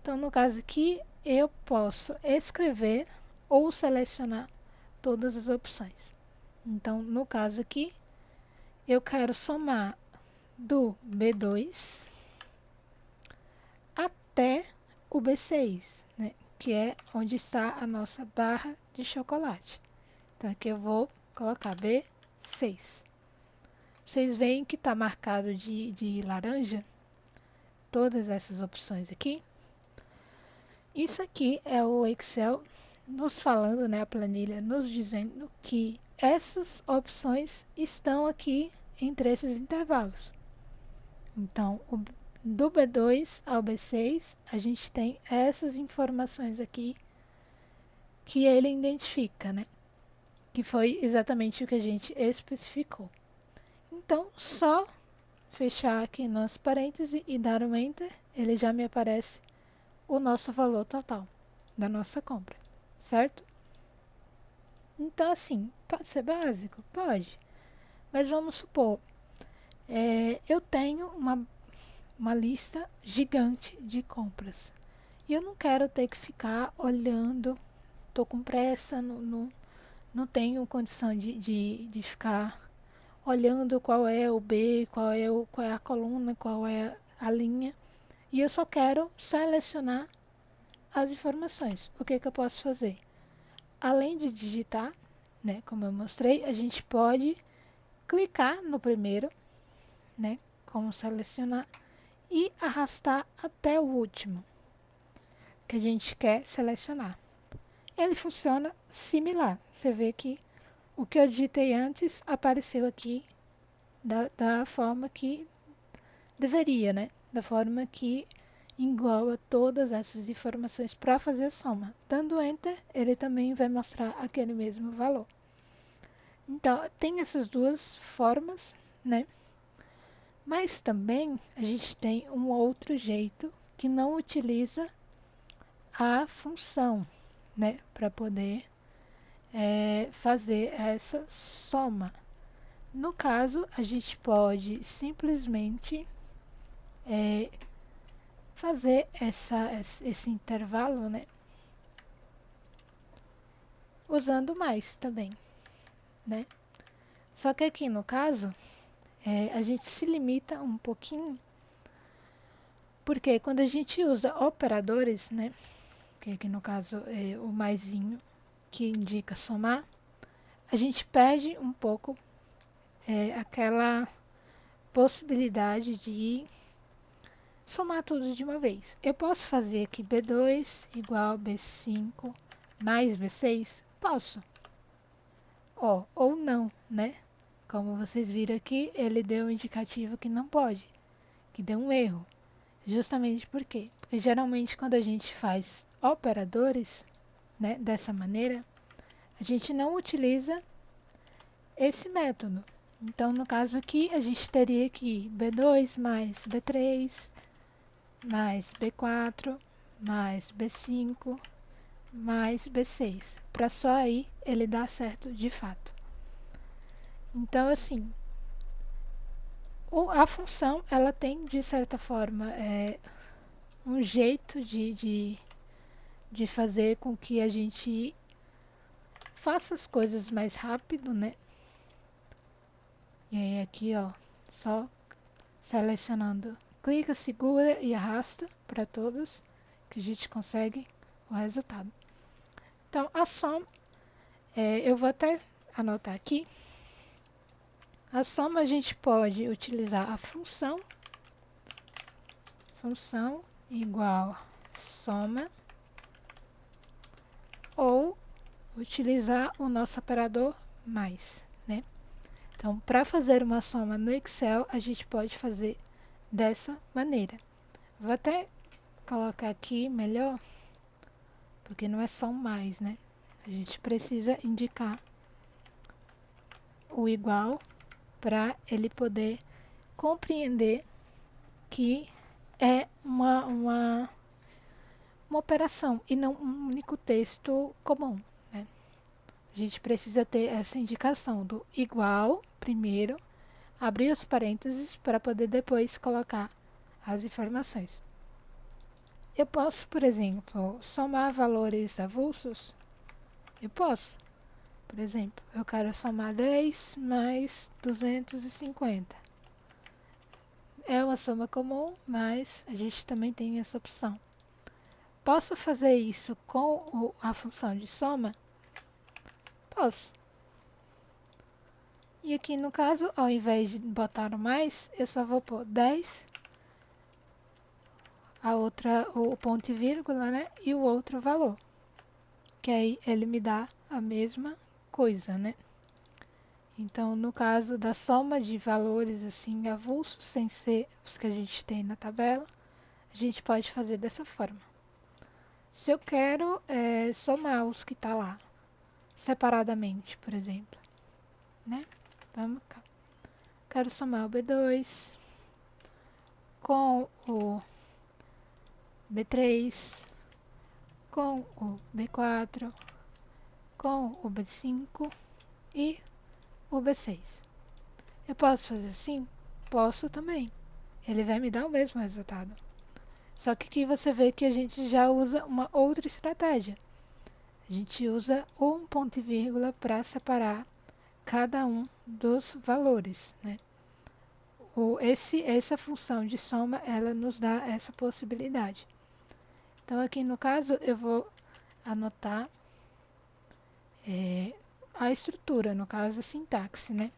Então, no caso aqui, eu posso escrever ou selecionar todas as opções. Então, no caso aqui, eu quero somar do B2 até o B6, né, que é onde está a nossa barra de chocolate. Então, aqui eu vou colocar B6. Vocês veem que está marcado de laranja todas essas opções aqui. Isso aqui é o Excel nos falando, né, a planilha nos dizendo que essas opções estão aqui entre esses intervalos. Então, do B2 ao B6, a gente tem essas informações aqui que ele identifica, né? Que foi exatamente o que a gente especificou. Então, só fechar aqui nosso parêntese e dar um Enter, ele já me aparece o nosso valor total da nossa compra, certo? Então, assim, pode ser básico? Pode. Mas vamos supor, eu tenho uma lista gigante de compras. E eu não quero ter que ficar olhando, tô com pressa, não tenho condição de ficar olhando qual é o B, qual é a coluna, qual é a linha. E eu só quero selecionar as informações. O que eu posso fazer? Além de digitar, né, como eu mostrei, a gente pode clicar no primeiro, né, como selecionar, e arrastar até o último que a gente quer selecionar. Ele funciona similar. Você vê que o que eu digitei antes apareceu aqui da forma que deveria, né? Da forma que engloba todas essas informações para fazer a soma. Dando Enter, ele também vai mostrar aquele mesmo valor. Então, tem essas duas formas, né? Mas também a gente tem um outro jeito que não utiliza a função, né? Para poder fazer essa soma. No caso, a gente pode simplesmente fazer esse intervalo, né? Usando mais também, né? Só que aqui no caso, a gente se limita um pouquinho, porque quando a gente usa operadores, né? Que aqui no caso é o maisinho, que indica somar, a gente perde um pouco aquela possibilidade de somar tudo de uma vez. Eu posso fazer aqui B2 igual B5 mais B6? Posso. Ou não, né? Como vocês viram aqui, ele deu um indicativo que não pode, que deu um erro. Justamente por quê? Porque geralmente quando a gente faz operadores, né, dessa maneira, a gente não utiliza esse método. Então, no caso aqui, a gente teria que B2 mais B3 mais B4 mais B5 mais B6, para só aí ele dar certo de fato. Então, assim, a função, ela tem, de certa forma, um jeito de fazer com que a gente faça as coisas mais rápido, né? E aí aqui, ó, só selecionando, clica, segura e arrasta para todos, que a gente consegue o resultado. Então, a soma, eu vou até anotar aqui. A soma a gente pode utilizar a função igual soma, ou utilizar o nosso operador mais, né? Então, para fazer uma soma no Excel, a gente pode fazer dessa maneira. Vou até colocar aqui melhor, porque não é só um mais, né? A gente precisa indicar o igual para ele poder compreender que é uma operação e não um único texto comum, né? A gente precisa ter essa indicação do igual primeiro, abrir os parênteses para poder depois colocar as informações. Eu posso, por exemplo, somar valores avulsos? Eu posso. Por exemplo, eu quero somar 10 mais 250. É uma soma comum, mas a gente também tem essa opção. Posso fazer isso com a função de soma? Posso. E aqui no caso, ao invés de botar o mais, eu só vou pôr 10, o ponto e vírgula, né? E o outro valor. Que aí ele me dá a mesma coisa, né? Então, no caso da soma de valores assim avulsos, sem ser os que a gente tem na tabela, a gente pode fazer dessa forma. Se eu quero somar os que tá lá, separadamente, por exemplo, né? Vamos cá. Quero somar o B2 com o B3, com o B4, com o B5 e o B6. Eu posso fazer assim? Posso também. Ele vai me dar o mesmo resultado. Só que aqui você vê que a gente já usa uma outra estratégia. A gente usa um ponto e vírgula para separar cada um dos valores, né? Essa função de soma, ela nos dá essa possibilidade. Então, aqui no caso, eu vou anotar a estrutura, no caso, a sintaxe, né?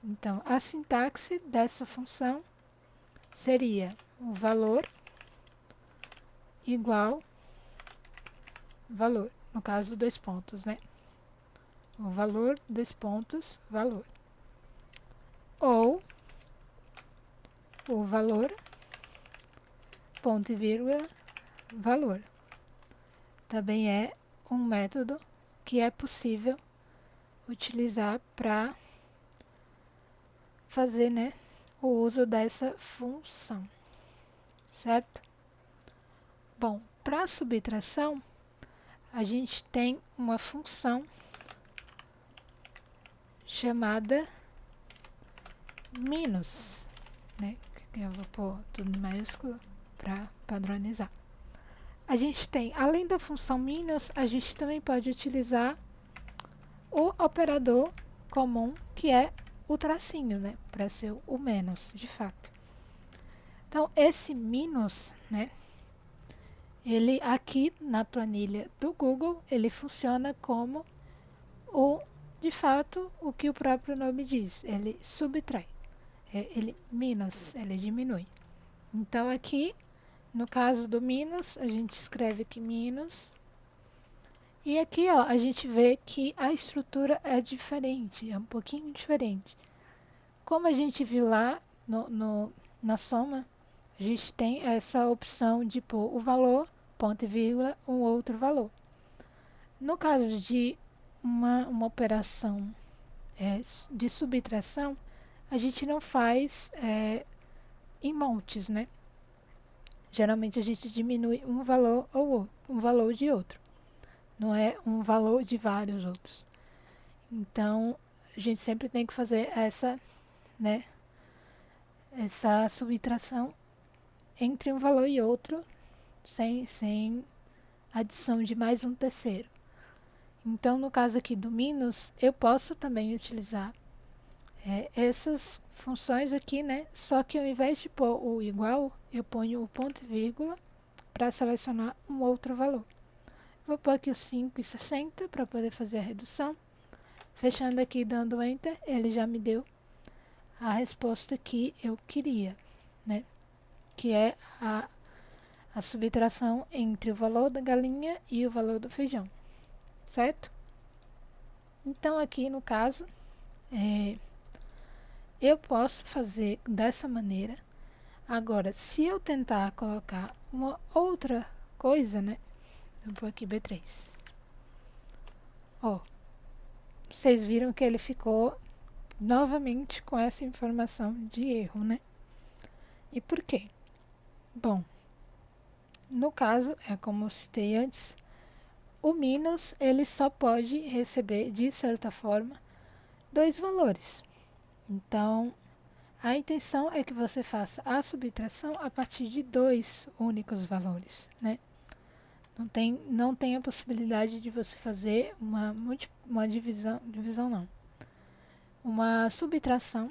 Então, a sintaxe dessa função seria o valor igual valor, no caso, 2 pontos, né? O valor, 2 pontos, valor. Ou o valor, ponto e vírgula, valor. Também é um método que é possível utilizar para fazer, né, o uso dessa função, certo? Bom, para subtração, a gente tem uma função chamada minus, né? Que eu vou pôr tudo em maiúsculo para padronizar. A gente tem, além da função minus, a gente também pode utilizar o operador comum, que é o tracinho, né? Para ser o menos, de fato. Então, esse minus, né? Ele aqui na planilha do Google, ele funciona como de fato, o que o próprio nome diz. Ele subtrai. Ele diminui. Então, aqui, no caso do minus, a gente escreve aqui minus. E aqui, ó, a gente vê que a estrutura é diferente, é um pouquinho diferente. Como a gente viu lá na soma, a gente tem essa opção de pôr o valor, ponto e vírgula, um outro valor. No caso de uma operação de subtração, a gente não faz em montes, né? Geralmente a gente diminui um valor ou outro, um valor de outro. Não é um valor de vários outros. Então, a gente sempre tem que fazer essa subtração entre um valor e outro, sem adição de mais um terceiro. Então, no caso aqui do minus, eu posso também utilizar essas funções aqui, né? Só que ao invés de pôr o igual, eu ponho o ponto e vírgula para selecionar um outro valor. Vou pôr aqui os 5,60 para poder fazer a redução. Fechando aqui e dando Enter, ele já me deu a resposta que eu queria, né? Que é a subtração entre o valor da galinha e o valor do feijão, certo? Então, aqui no caso, eu posso fazer dessa maneira. Agora, se eu tentar colocar uma outra coisa, né? Eu vou aqui B3. Ó, vocês viram que ele ficou novamente com essa informação de erro, né? E por quê? Bom, no caso, como eu citei antes, o minus ele só pode receber, de certa forma, 2 valores. Então, a intenção é que você faça a subtração a partir de 2 únicos valores, né? Não tem a possibilidade de você fazer uma divisão não. Uma subtração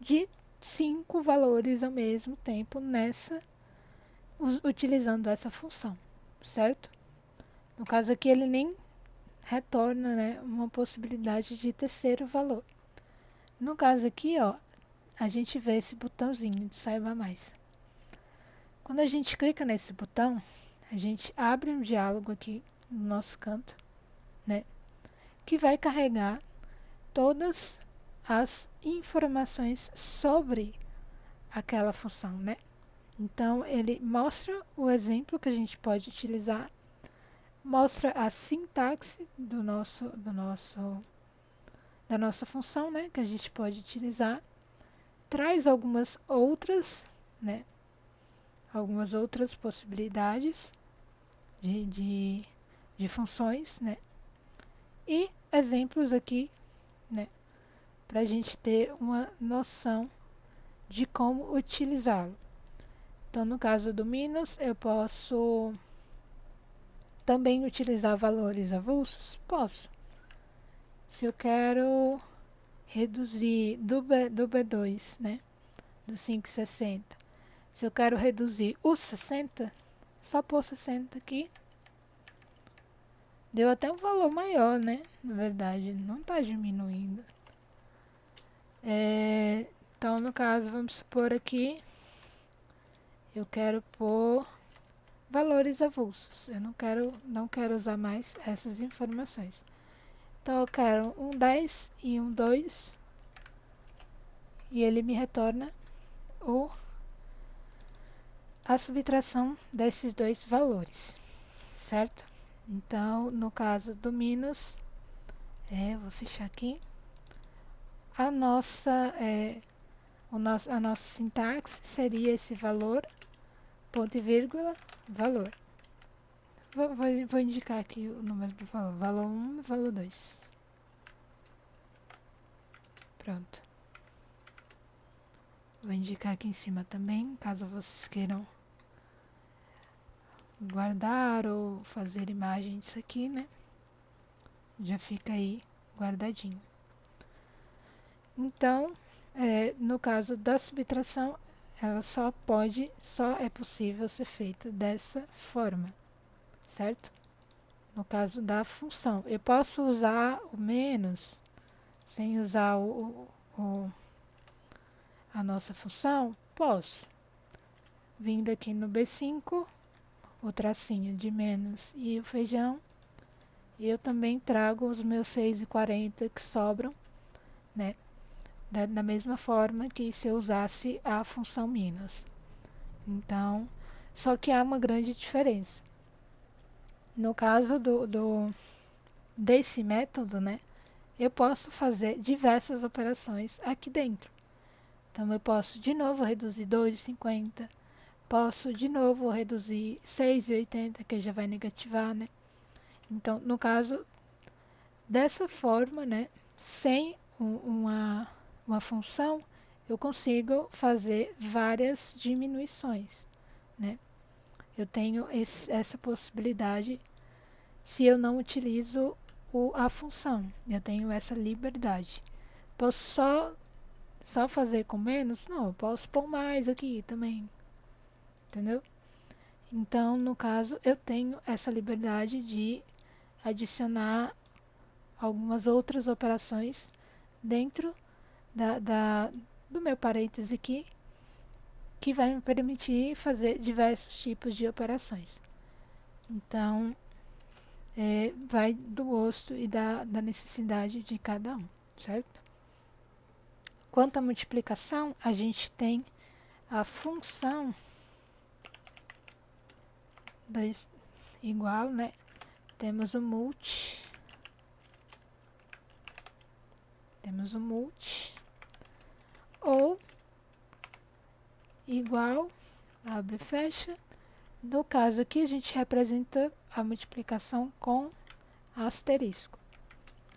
de 5 valores ao mesmo tempo utilizando essa função, certo? No caso aqui ele nem retorna, né, uma possibilidade de terceiro valor. No caso aqui, ó, a gente vê esse botãozinho de Saiba Mais. Quando a gente clica nesse botão, a gente abre um diálogo aqui no nosso canto, né, que vai carregar todas as informações sobre aquela função, né? Então, ele mostra o exemplo que a gente pode utilizar, mostra a sintaxe da nossa função, né, que a gente pode utilizar, traz algumas outras, né, algumas outras possibilidades de funções, né, e exemplos aqui, né, para a gente ter uma noção de como utilizá-lo. Então, no caso do minus, eu posso também utilizar valores avulsos? Posso. Se eu quero reduzir do B2, né, do 5,60, se eu quero reduzir o 60, só pôr 60 aqui. Deu até um valor maior, né? Na verdade, não está diminuindo. Então, no caso, vamos supor aqui, eu quero pôr valores avulsos. Eu não quero usar mais essas informações. Então, eu quero um 10 e um 2. E ele me retorna a subtração desses dois valores, certo? Então, no caso do minus, vou fechar aqui. A nossa sintaxe seria esse valor, ponto e vírgula, valor. Vou indicar aqui o número do valor, valor 1 e valor 2. Pronto. Vou indicar aqui em cima também, caso vocês queiram guardar ou fazer imagem disso aqui, né? Já fica aí guardadinho. Então, no caso da subtração, ela só é possível ser feita dessa forma, certo? No caso da função, eu posso usar o menos sem usar a nossa função? Posso. Vindo aqui no B5, o tracinho de menos e o feijão, e eu também trago os meus 6,40 que sobram, né? Da mesma forma que se eu usasse a função minus. Então, só que há uma grande diferença. No caso desse método, né, eu posso fazer diversas operações aqui dentro. Então, eu posso de novo reduzir 2,50, posso de novo reduzir 6,80, que já vai negativar, né? Então, no caso, dessa forma, né, sem uma função, eu consigo fazer várias diminuições, né? Eu tenho essa possibilidade se eu não utilizo a função. Eu tenho essa liberdade. Posso só fazer com menos? Não, eu posso pôr mais aqui também. Entendeu? Então, no caso, eu tenho essa liberdade de adicionar algumas outras operações dentro do meu parêntese aqui, que vai me permitir fazer diversos tipos de operações. Então, vai do gosto e da necessidade de cada um, certo? Quanto à multiplicação, a gente tem a função igual, né? Temos o multi, ou igual, abre e fecha. No caso aqui, a gente representa a multiplicação com asterisco,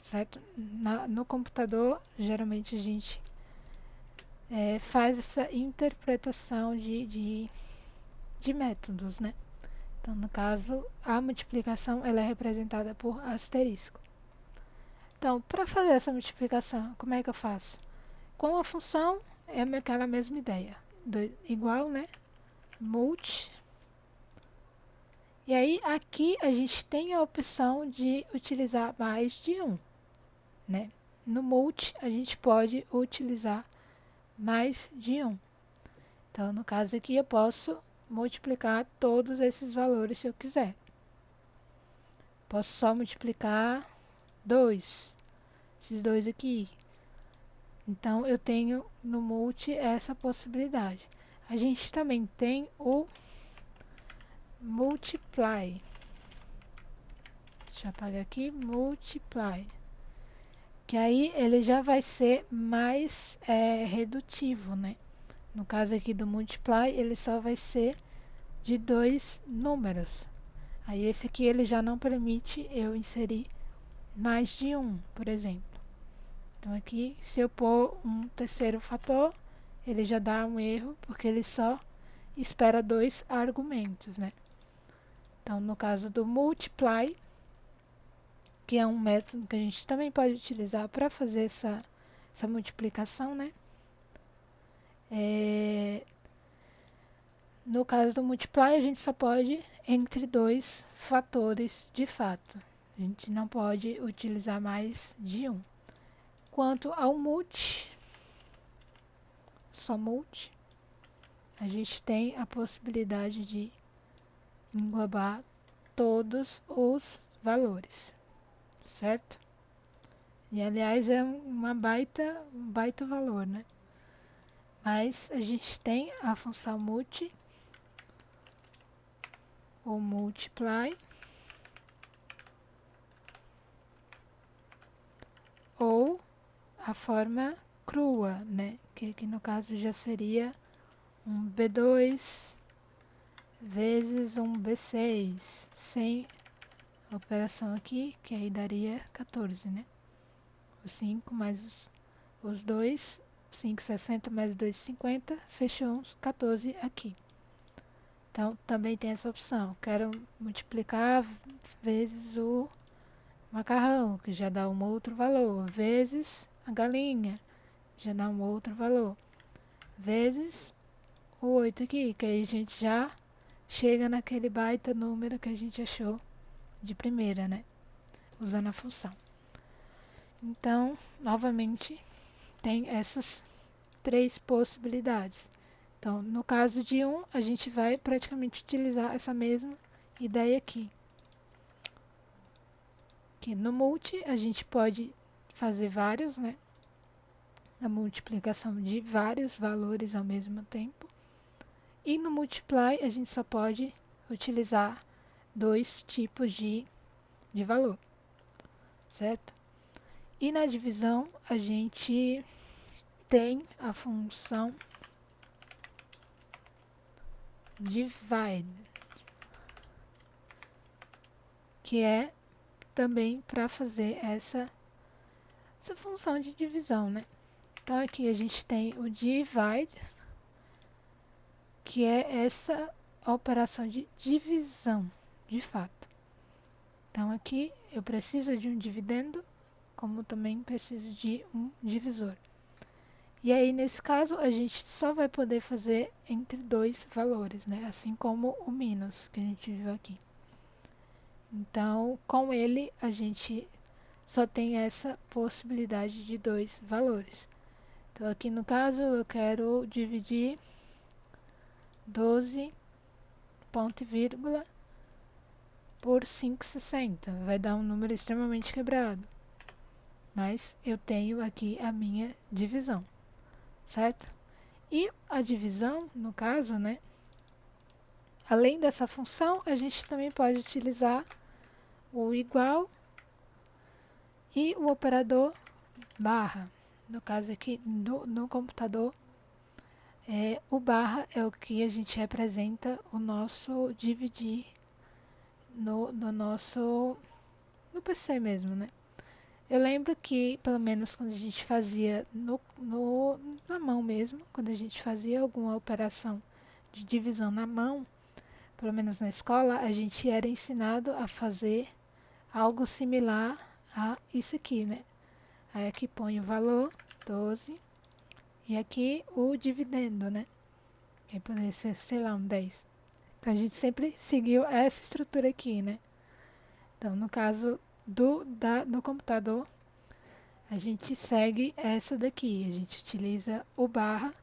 certo? No computador, geralmente a gente faz essa interpretação de métodos, né? Então, no caso, a multiplicação ela é representada por asterisco. Então, para fazer essa multiplicação, como é que eu faço? Com a função, é aquela mesma ideia. Igual, né? Multi. E aí, aqui a gente tem a opção de utilizar mais de um, né? No multi, a gente pode utilizar mais de um. Então, no caso aqui, eu posso multiplicar todos esses valores se eu quiser. Posso só multiplicar 2, esses dois aqui. Então, eu tenho no multi essa possibilidade. A gente também tem o multiply. Deixa eu apagar aqui, multiply. Que aí ele já vai ser mais redutivo, né? No caso aqui do multiply, ele só vai ser de 2 números. Aí esse aqui ele já não permite eu inserir mais de um, por exemplo. Então aqui, se eu pôr um terceiro fator, ele já dá um erro, porque ele só espera 2 argumentos, né? Então, no caso do multiply, que é um método que a gente também pode utilizar para fazer essa multiplicação, né? No caso do multiply, a gente só pode entre 2 fatores de fato. A gente não pode utilizar mais de um. Quanto ao multi, só multi, a gente tem a possibilidade de englobar todos os valores, certo? E aliás é um baita valor, né? Mas a gente tem a função multi, ou multiply, ou a forma crua, né? Que no caso já seria um B2 vezes um B6, sem a operação aqui, que aí daria 14, né? Os 5 mais os 2, 5,60 mais 2,50, fechou uns 14 aqui. Então, também tem essa opção. Quero multiplicar vezes o macarrão, que já dá um outro valor, vezes a galinha, já dá um outro valor, vezes o 8 aqui, que aí a gente já chega naquele baita número que a gente achou de primeira, né? Usando a função. Então, novamente, tem essas 3 possibilidades. Então, no caso de um, a gente vai praticamente utilizar essa mesma ideia aqui. Que no multi, a gente pode fazer vários, né? A multiplicação de vários valores ao mesmo tempo. E no multiply, a gente só pode utilizar 2 tipos de valor, certo? E na divisão, a gente tem a função divide, que é também para fazer essa função de divisão, né? Então, aqui a gente tem o divide, que é essa operação de divisão, de fato. Então aqui eu preciso de um dividendo, como também preciso de um divisor. E aí, nesse caso, a gente só vai poder fazer entre dois valores, né? Assim como o menos que a gente viu aqui. Então, com ele, a gente só tem essa possibilidade de dois valores. Então, aqui no caso, eu quero dividir 12 ponto e vírgula por 560. Vai dar um número extremamente quebrado. Mas eu tenho aqui a minha divisão, certo? E a divisão, no caso, né? Além dessa função, a gente também pode utilizar o igual e o operador barra. No caso aqui no computador, o barra é o que a gente representa o nosso dividir no PC mesmo, né? Eu lembro que, pelo menos quando a gente fazia na mão mesmo, quando a gente fazia alguma operação de divisão na mão, pelo menos na escola, a gente era ensinado a fazer algo similar a isso aqui, né? Aí aqui põe o valor, 12, e aqui o dividendo, né? Que poderia ser, sei lá, um 10. Então a gente sempre seguiu essa estrutura aqui, né? Então no caso do computador, a gente segue essa daqui. A gente utiliza o barra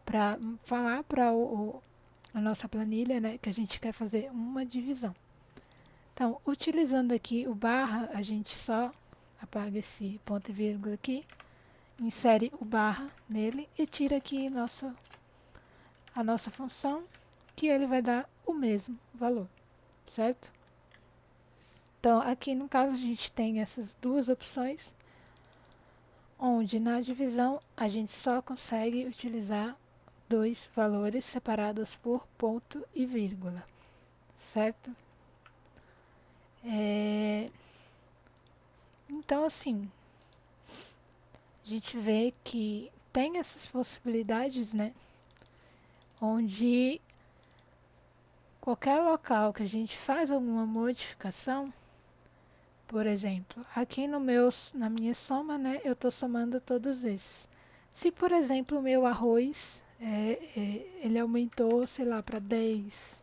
para falar para a nossa planilha, né, que a gente quer fazer uma divisão. Então, utilizando aqui o barra, a gente só apaga esse ponto e vírgula aqui, insere o barra nele e tira aqui a nossa função, que ele vai dar o mesmo valor, certo? Então, aqui no caso a gente tem essas duas opções, onde na divisão a gente só consegue utilizar dois valores separados por ponto e vírgula, certo? Então, assim, a gente vê que tem essas possibilidades, né? Onde qualquer local que a gente faz alguma modificação, por exemplo, aqui na minha soma, né, eu estou somando todos esses. Se, por exemplo, o meu arroz, ele aumentou, sei lá, para 10,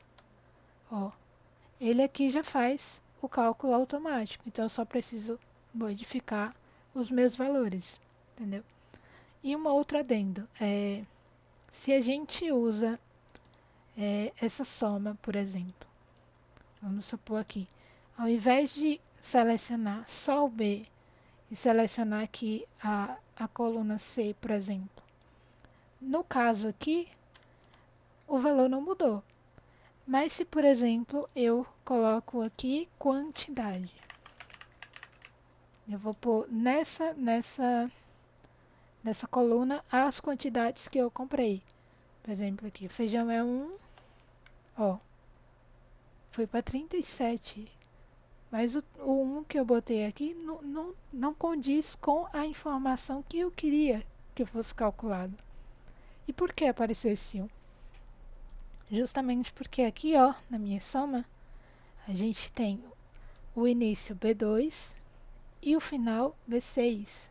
ó, ele aqui já faz o cálculo automático, então eu só preciso modificar os meus valores, entendeu? E uma outra adendo, se a gente usa essa soma, por exemplo, vamos supor aqui, ao invés de selecionar só o B e selecionar aqui a coluna C, por exemplo, no caso aqui, o valor não mudou. Mas se, por exemplo, eu coloco aqui quantidade, eu vou pôr nessa coluna as quantidades que eu comprei. Por exemplo, aqui, o feijão é 1, ó, foi para 37. Mas o 1 que eu botei aqui não condiz com a informação que eu queria que fosse calculado. E por que apareceu esse 1? Justamente porque aqui, ó, na minha soma, a gente tem o início B2 e o final B6,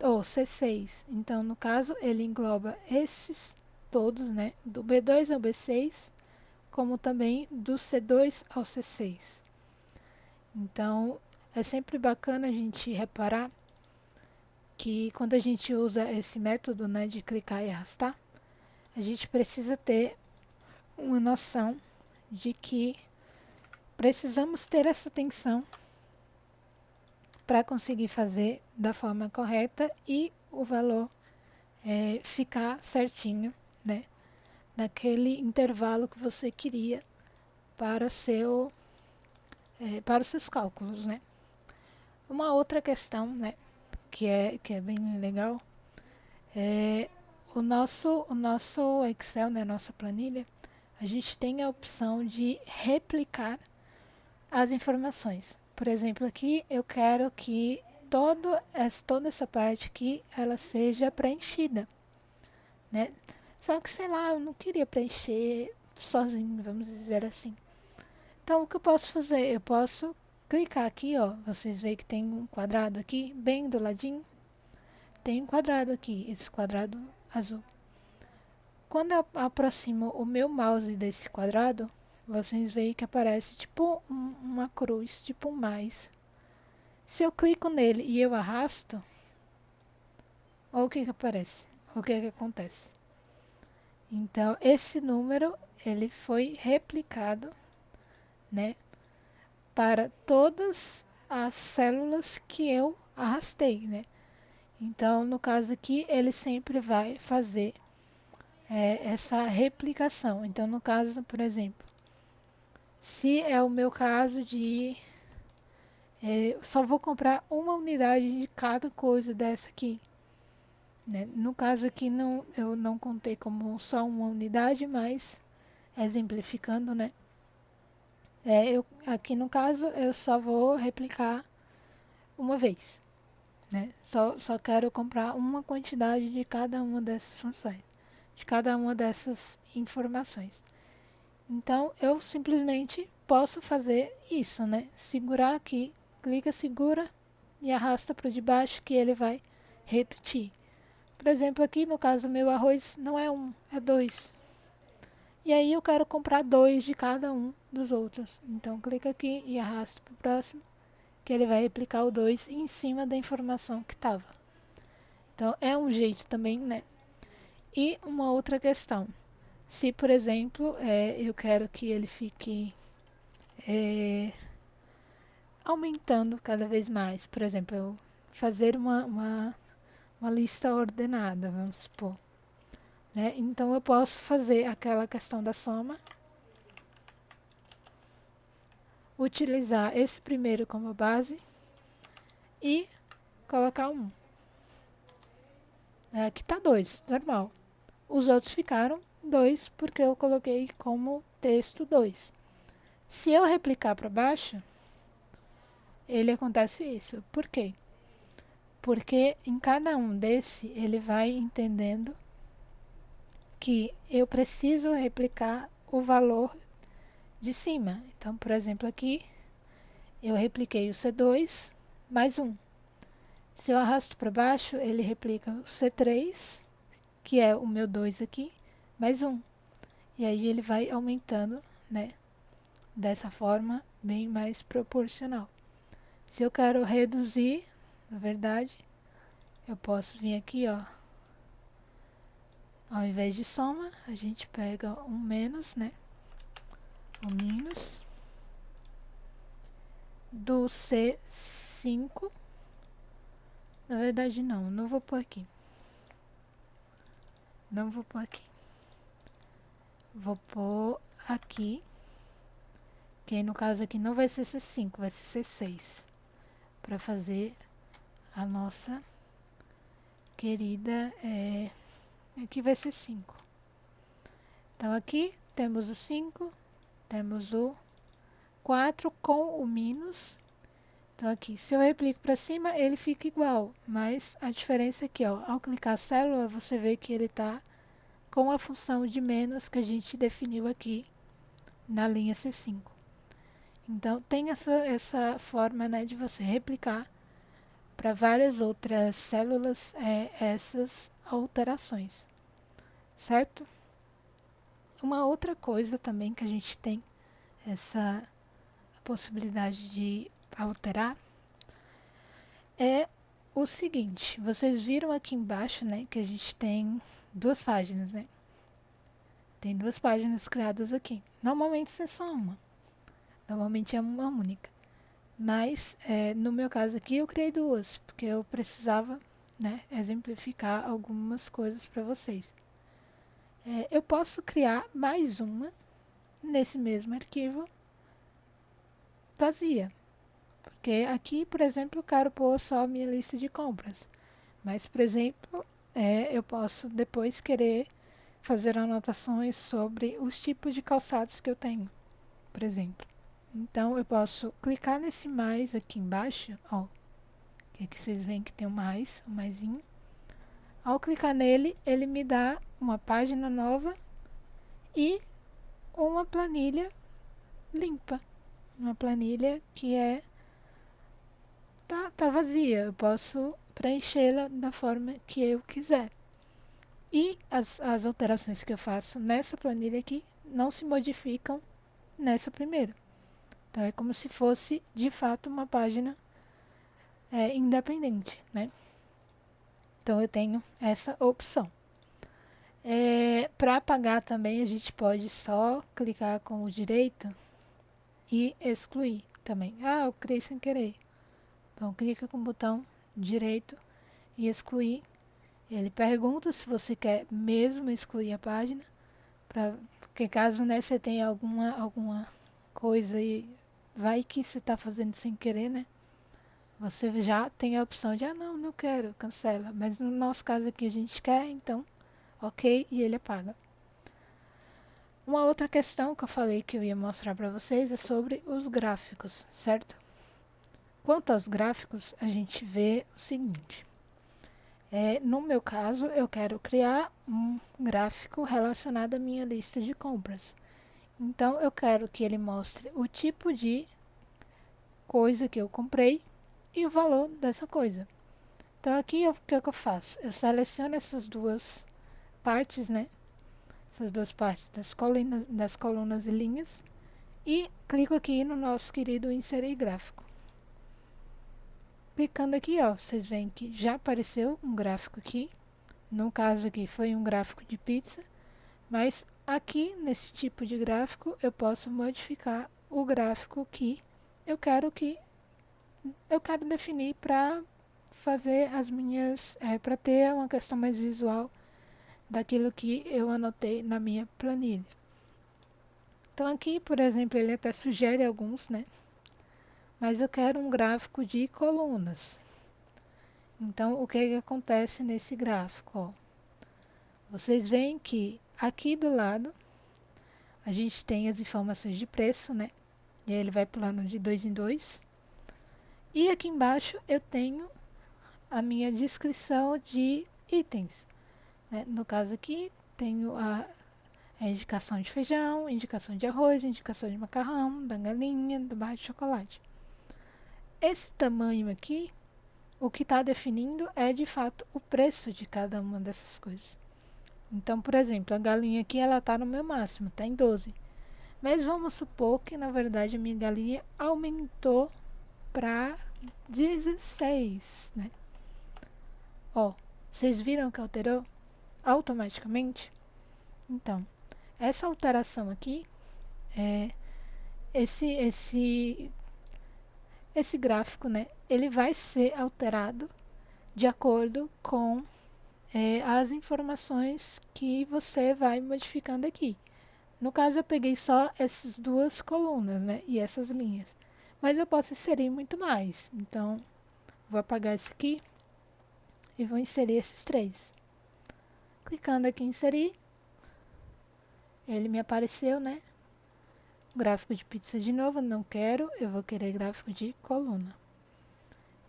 ou C6. Então, no caso, ele engloba esses todos, né, do B2 ao B6, como também do C2 ao C6. Então, é sempre bacana a gente reparar que quando a gente usa esse método, né, de clicar e arrastar, a gente precisa ter uma noção de que precisamos ter essa atenção para conseguir fazer da forma correta e o valor ficar certinho, né, naquele intervalo que você queria para para os seus cálculos, né. Uma outra questão, né, que é bem legal, é o nosso Excel, né, nossa planilha, a gente tem a opção de replicar as informações. Por exemplo, aqui eu quero que toda essa parte aqui ela seja preenchida, né? Só que, sei lá, eu não queria preencher sozinho, vamos dizer assim. Então, o que eu posso fazer? Eu posso clicar aqui, ó, vocês veem que tem um quadrado aqui, bem do ladinho. Tem um quadrado aqui, esse quadrado azul. Quando eu aproximo o meu mouse desse quadrado, vocês veem que aparece tipo uma cruz, tipo um mais. Se eu clico nele e eu arrasto, olha o que aparece, o que acontece. Então, esse número, ele foi replicado, né, para todas as células que eu arrastei, né. Então, no caso aqui, ele sempre vai fazer essa replicação. Então, no caso, por exemplo, se é o meu caso de só vou comprar uma unidade de cada coisa dessa aqui, né? No caso aqui não, eu não contei como só uma unidade, mas exemplificando, né? Aqui no caso eu só vou replicar uma vez, né? Só quero comprar uma quantidade de cada uma dessas funções, de cada uma dessas informações. Então eu simplesmente posso fazer isso, né? Segurar aqui, clica, segura e arrasta para o de baixo que ele vai repetir. Por exemplo, aqui no caso meu arroz não é um, é dois. E aí eu quero comprar dois de cada um dos outros. Então clica aqui e arrasta para o próximo, que ele vai replicar o 2 em cima da informação que estava. Então é um jeito também, né? E uma outra questão. Se, por exemplo, eu quero que ele fique aumentando cada vez mais. Por exemplo, eu fazer uma lista ordenada, vamos supor. Né? Então eu posso fazer aquela questão da soma, utilizar esse primeiro como base e colocar 1. Aqui está 2, normal. Os outros ficaram 2 porque eu coloquei como texto 2. Se eu replicar para baixo, ele acontece isso. Por quê? Porque em cada um desse ele vai entendendo que eu preciso replicar o valor de cima. Então, por exemplo, aqui eu repliquei o C2 mais 1. Se eu arrasto para baixo, ele replica o C3, que é o meu 2 aqui, mais 1. E aí ele vai aumentando, né? Dessa forma, bem mais proporcional. Se eu quero reduzir, na verdade, eu posso vir aqui, ó. Ao invés de soma, a gente pega um menos, né? O menos do C5. Na verdade, não vou pôr aqui. Não vou pôr aqui. Vou pôr aqui. Que no caso aqui não vai ser C5, vai ser C6. Para fazer a nossa querida. Aqui vai ser 5. Então aqui temos o 5, temos o 4 com o menos. Então aqui, se eu replico para cima, ele fica igual, mas a diferença é que, ó, ao clicar a célula, você vê que ele está com a função de menos que a gente definiu aqui na linha C5. Então tem essa forma, né, de você replicar para várias outras células essas alterações, certo? Uma outra coisa também que a gente tem essa possibilidade de alterar é o seguinte. Vocês viram aqui embaixo, né, que a gente tem 2 páginas, né? Tem 2 páginas criadas aqui. Normalmente é só uma. Normalmente é uma única. Mas, no meu caso aqui, eu criei 2, porque eu precisava, né, exemplificar algumas coisas para vocês. Eu posso criar mais uma nesse mesmo arquivo vazia. Porque aqui, por exemplo, eu quero pôr só minha lista de compras. Mas, por exemplo, eu posso depois querer fazer anotações sobre os tipos de calçados que eu tenho, por exemplo. Então, eu posso clicar nesse mais aqui embaixo, ó, que aqui vocês veem que tem um maisinho. Ao clicar nele, ele me dá uma página nova e uma planilha limpa. Uma planilha que é tá vazia, eu posso preenchê-la da forma que eu quiser. E as alterações que eu faço nessa planilha aqui não se modificam nessa primeira. Então é como se fosse de fato uma página independente, né? Então eu tenho essa opção. Para apagar também a gente pode só clicar com o direito e excluir também. Eu criei sem querer. Então clica com o botão direito e excluir. Ele pergunta se você quer mesmo excluir a página, porque caso, né, você tenha alguma coisa e vai que você está fazendo sem querer, né? Você já tem a opção de, não quero, cancela. Mas no nosso caso aqui a gente quer, então, ok, e ele apaga. Uma outra questão que eu falei que eu ia mostrar para vocês é sobre os gráficos, certo? Quanto aos gráficos, a gente vê o seguinte. No meu caso, eu quero criar um gráfico relacionado à minha lista de compras. Então, eu quero que ele mostre o tipo de coisa que eu comprei e o valor dessa coisa. Então, aqui, o que eu faço? Eu seleciono essas duas partes, né? Essas duas partes das colunas e linhas e clico aqui no nosso querido inserir gráfico. Clicando aqui, vocês veem que já apareceu um gráfico aqui. No caso aqui foi um gráfico de pizza, mas aqui nesse tipo de gráfico eu posso modificar o gráfico que eu quero definir para fazer as minhas, para ter uma questão mais visual daquilo que eu anotei na minha planilha. Então aqui, por exemplo, ele até sugere alguns, né? Mas eu quero um gráfico de colunas. Então, o que acontece nesse gráfico? Vocês veem que aqui do lado a gente tem as informações de preço, né? E aí ele vai pulando de 2 em 2. E aqui embaixo eu tenho a minha descrição de itens, né? No caso aqui, tenho a indicação de feijão, indicação de arroz, indicação de macarrão, da galinha, da barra de chocolate. Esse tamanho aqui, o que está definindo é de fato o preço de cada uma dessas coisas. Então, por exemplo, a galinha aqui ela está no meu máximo, está em 12. Mas vamos supor que na verdade a minha galinha aumentou para 16, né? Vocês viram que alterou automaticamente? Então, essa alteração aqui esse gráfico, né? Ele vai ser alterado de acordo com as informações que você vai modificando aqui. No caso, eu peguei só essas duas colunas, né? E essas linhas. Mas eu posso inserir muito mais. Então, vou apagar esse aqui e vou inserir esses 3. Clicando aqui em inserir, ele me apareceu, né? Gráfico de pizza de novo, não quero, eu vou querer gráfico de coluna.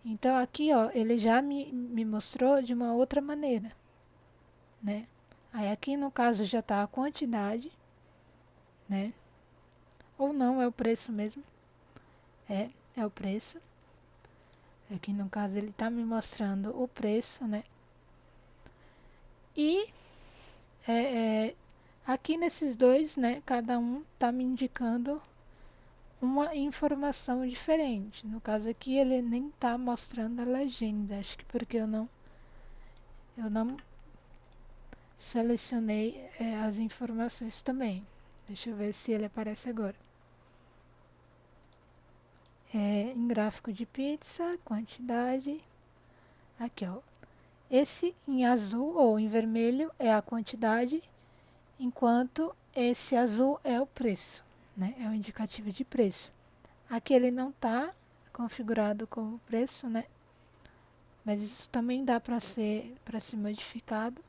Então, aqui, ele já me mostrou de uma outra maneira, né? Aí, aqui, no caso, já está a quantidade, né? Ou não, é o preço mesmo. É o preço. Aqui, no caso, ele está me mostrando o preço, né? E, aqui nesses dois, né? Cada um está me indicando uma informação diferente. No caso aqui, ele nem está mostrando a legenda. Acho que porque eu não selecionei as informações também. Deixa eu ver se ele aparece agora. Em gráfico de pizza, quantidade. Aqui, esse em azul ou em vermelho é a quantidade, enquanto esse azul é o preço, né? É o indicativo de preço. Aqui ele não está configurado como preço, né? Mas isso também dá para ser modificado.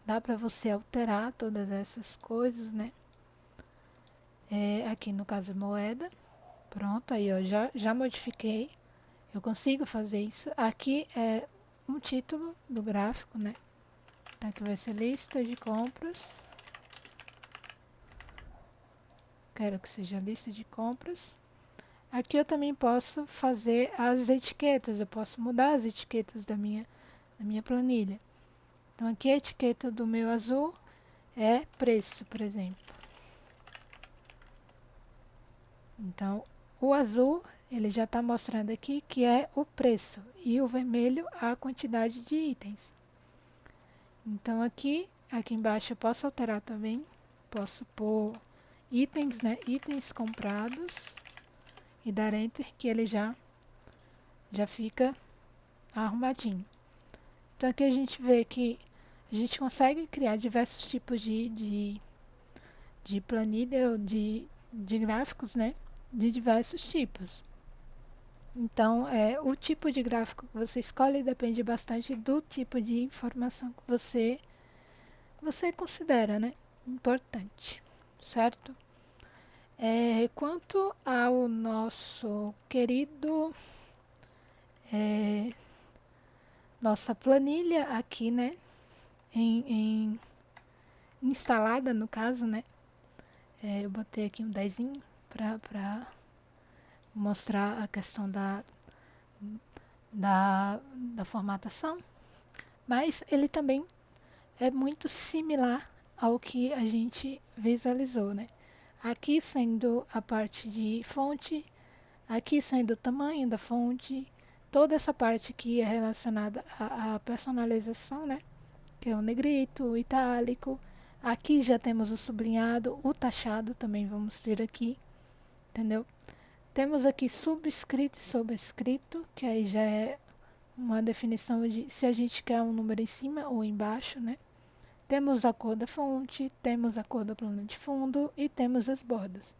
Dá para você alterar todas essas coisas, né? Aqui no caso moeda. Pronto, aí já modifiquei. Eu consigo fazer isso. Aqui é um título do gráfico, né? Então aqui vai ser lista de compras. Quero que seja lista de compras. Aqui eu também posso fazer as etiquetas, eu posso mudar as etiquetas da minha planilha. Então aqui a etiqueta do meu azul é preço, por exemplo. Então o azul ele já está mostrando aqui que é o preço e o vermelho a quantidade de itens. Então aqui embaixo eu posso alterar também, posso pôr itens, né? Itens comprados e dar enter que ele já fica arrumadinho. Então aqui a gente vê que a gente consegue criar diversos tipos de planilha ou de gráficos, né? De diversos tipos. Então, o tipo de gráfico que você escolhe depende bastante do tipo de informação que você considera, né? Importante, certo? Quanto ao nosso querido nossa planilha aqui, né? Instalada no caso, né? Eu botei aqui um 10 para mostrar a questão da formatação, mas ele também é muito similar ao que a gente visualizou, né? Aqui sendo a parte de fonte, aqui sendo o tamanho da fonte, toda essa parte aqui é relacionada à personalização, né? Que é o negrito, o itálico. Aqui já temos o sublinhado, o taxado também vamos ter aqui, entendeu? Temos aqui subscrito e sobrescrito, que aí já é uma definição de se a gente quer um número em cima ou embaixo, né? Temos a cor da fonte, temos a cor da plana de fundo e temos as bordas.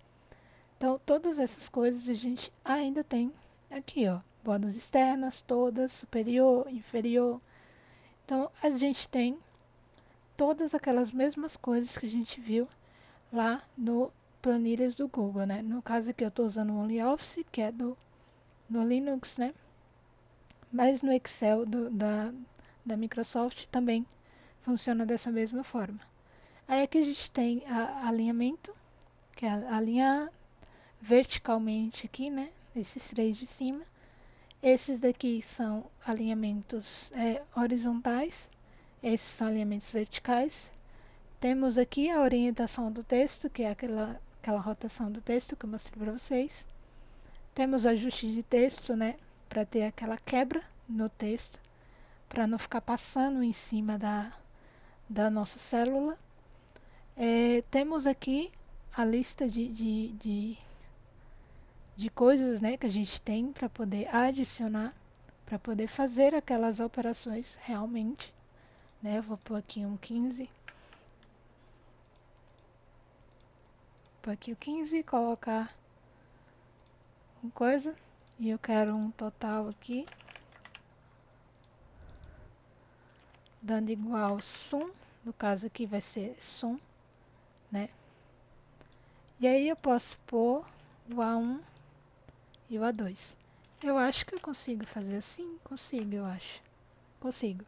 Então, todas essas coisas a gente ainda tem aqui, ó. Bordas externas, todas, superior, inferior. Então, a gente tem todas aquelas mesmas coisas que a gente viu lá no planilhas do Google, né? No caso aqui eu estou usando o OnlyOffice, que é do Linux, né? Mas no Excel da Microsoft também funciona dessa mesma forma. Aí aqui a gente tem alinhamento, que é alinhar verticalmente aqui, né? Esses 3 de cima. Esses daqui são alinhamentos horizontais, esses são alinhamentos verticais. Temos aqui a orientação do texto, que é aquela rotação do texto que eu mostrei para vocês. Temos o ajuste de texto, né? Para ter aquela quebra no texto, para não ficar passando em cima da nossa célula. Temos aqui a lista de coisas, né, que a gente tem para poder adicionar, para poder fazer aquelas operações realmente, né? Eu vou pôr aqui um 15. Vou pôr aqui o 15 e colocar uma coisa. E eu quero um total aqui, dando igual sum, no caso aqui vai ser sum, né? E aí eu posso pôr o A1 e o A2. Eu acho que eu consigo fazer assim, consigo, eu acho. Consigo.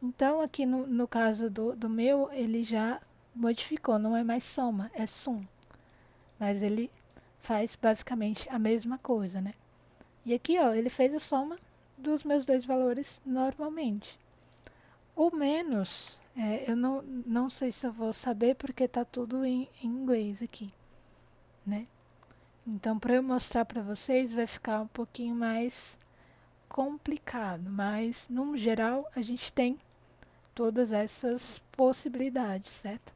Então, aqui no caso do meu, ele já modificou, não é mais soma, é sum. Mas ele faz basicamente a mesma coisa, né? E aqui, ó, ele fez a soma dos meus 2 valores normalmente. O menos, eu não sei se eu vou saber porque tá tudo em inglês aqui, né? Então, para eu mostrar para vocês, vai ficar um pouquinho mais complicado, mas no geral a gente tem todas essas possibilidades, certo?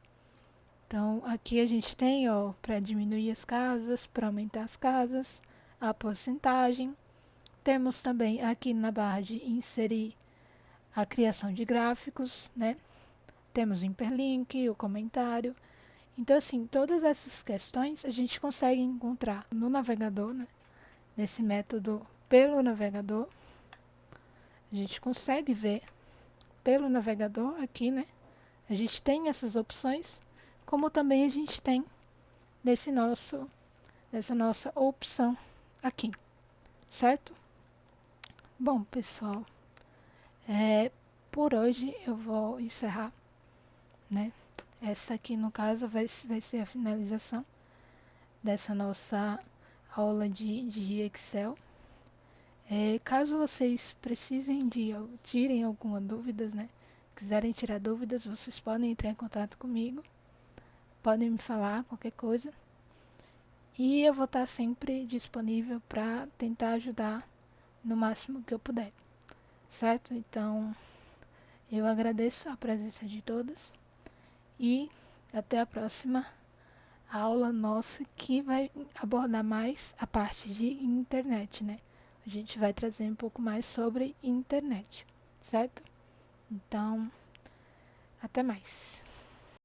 Então, aqui a gente tem, ó, para diminuir as casas, para aumentar as casas, a porcentagem. Temos também aqui na barra de inserir a criação de gráficos, né? Temos o hiperlink, o comentário. Então, assim, todas essas questões a gente consegue encontrar no navegador, né? Nesse método pelo navegador. A gente consegue ver pelo navegador aqui, né? A gente tem essas opções, como também a gente tem nessa nossa opção aqui, certo? Bom, pessoal, por hoje eu vou encerrar, né? Essa aqui, no caso, vai ser a finalização dessa nossa aula de Excel. Caso vocês precisem tirem alguma dúvida, né? Quiserem tirar dúvidas, vocês podem entrar em contato comigo. Podem me falar qualquer coisa. E eu vou estar sempre disponível para tentar ajudar no máximo que eu puder. Certo? Então, eu agradeço a presença de todas. E até a próxima aula nossa, que vai abordar mais a parte de internet, né? A gente vai trazer um pouco mais sobre internet, certo? Então, até mais.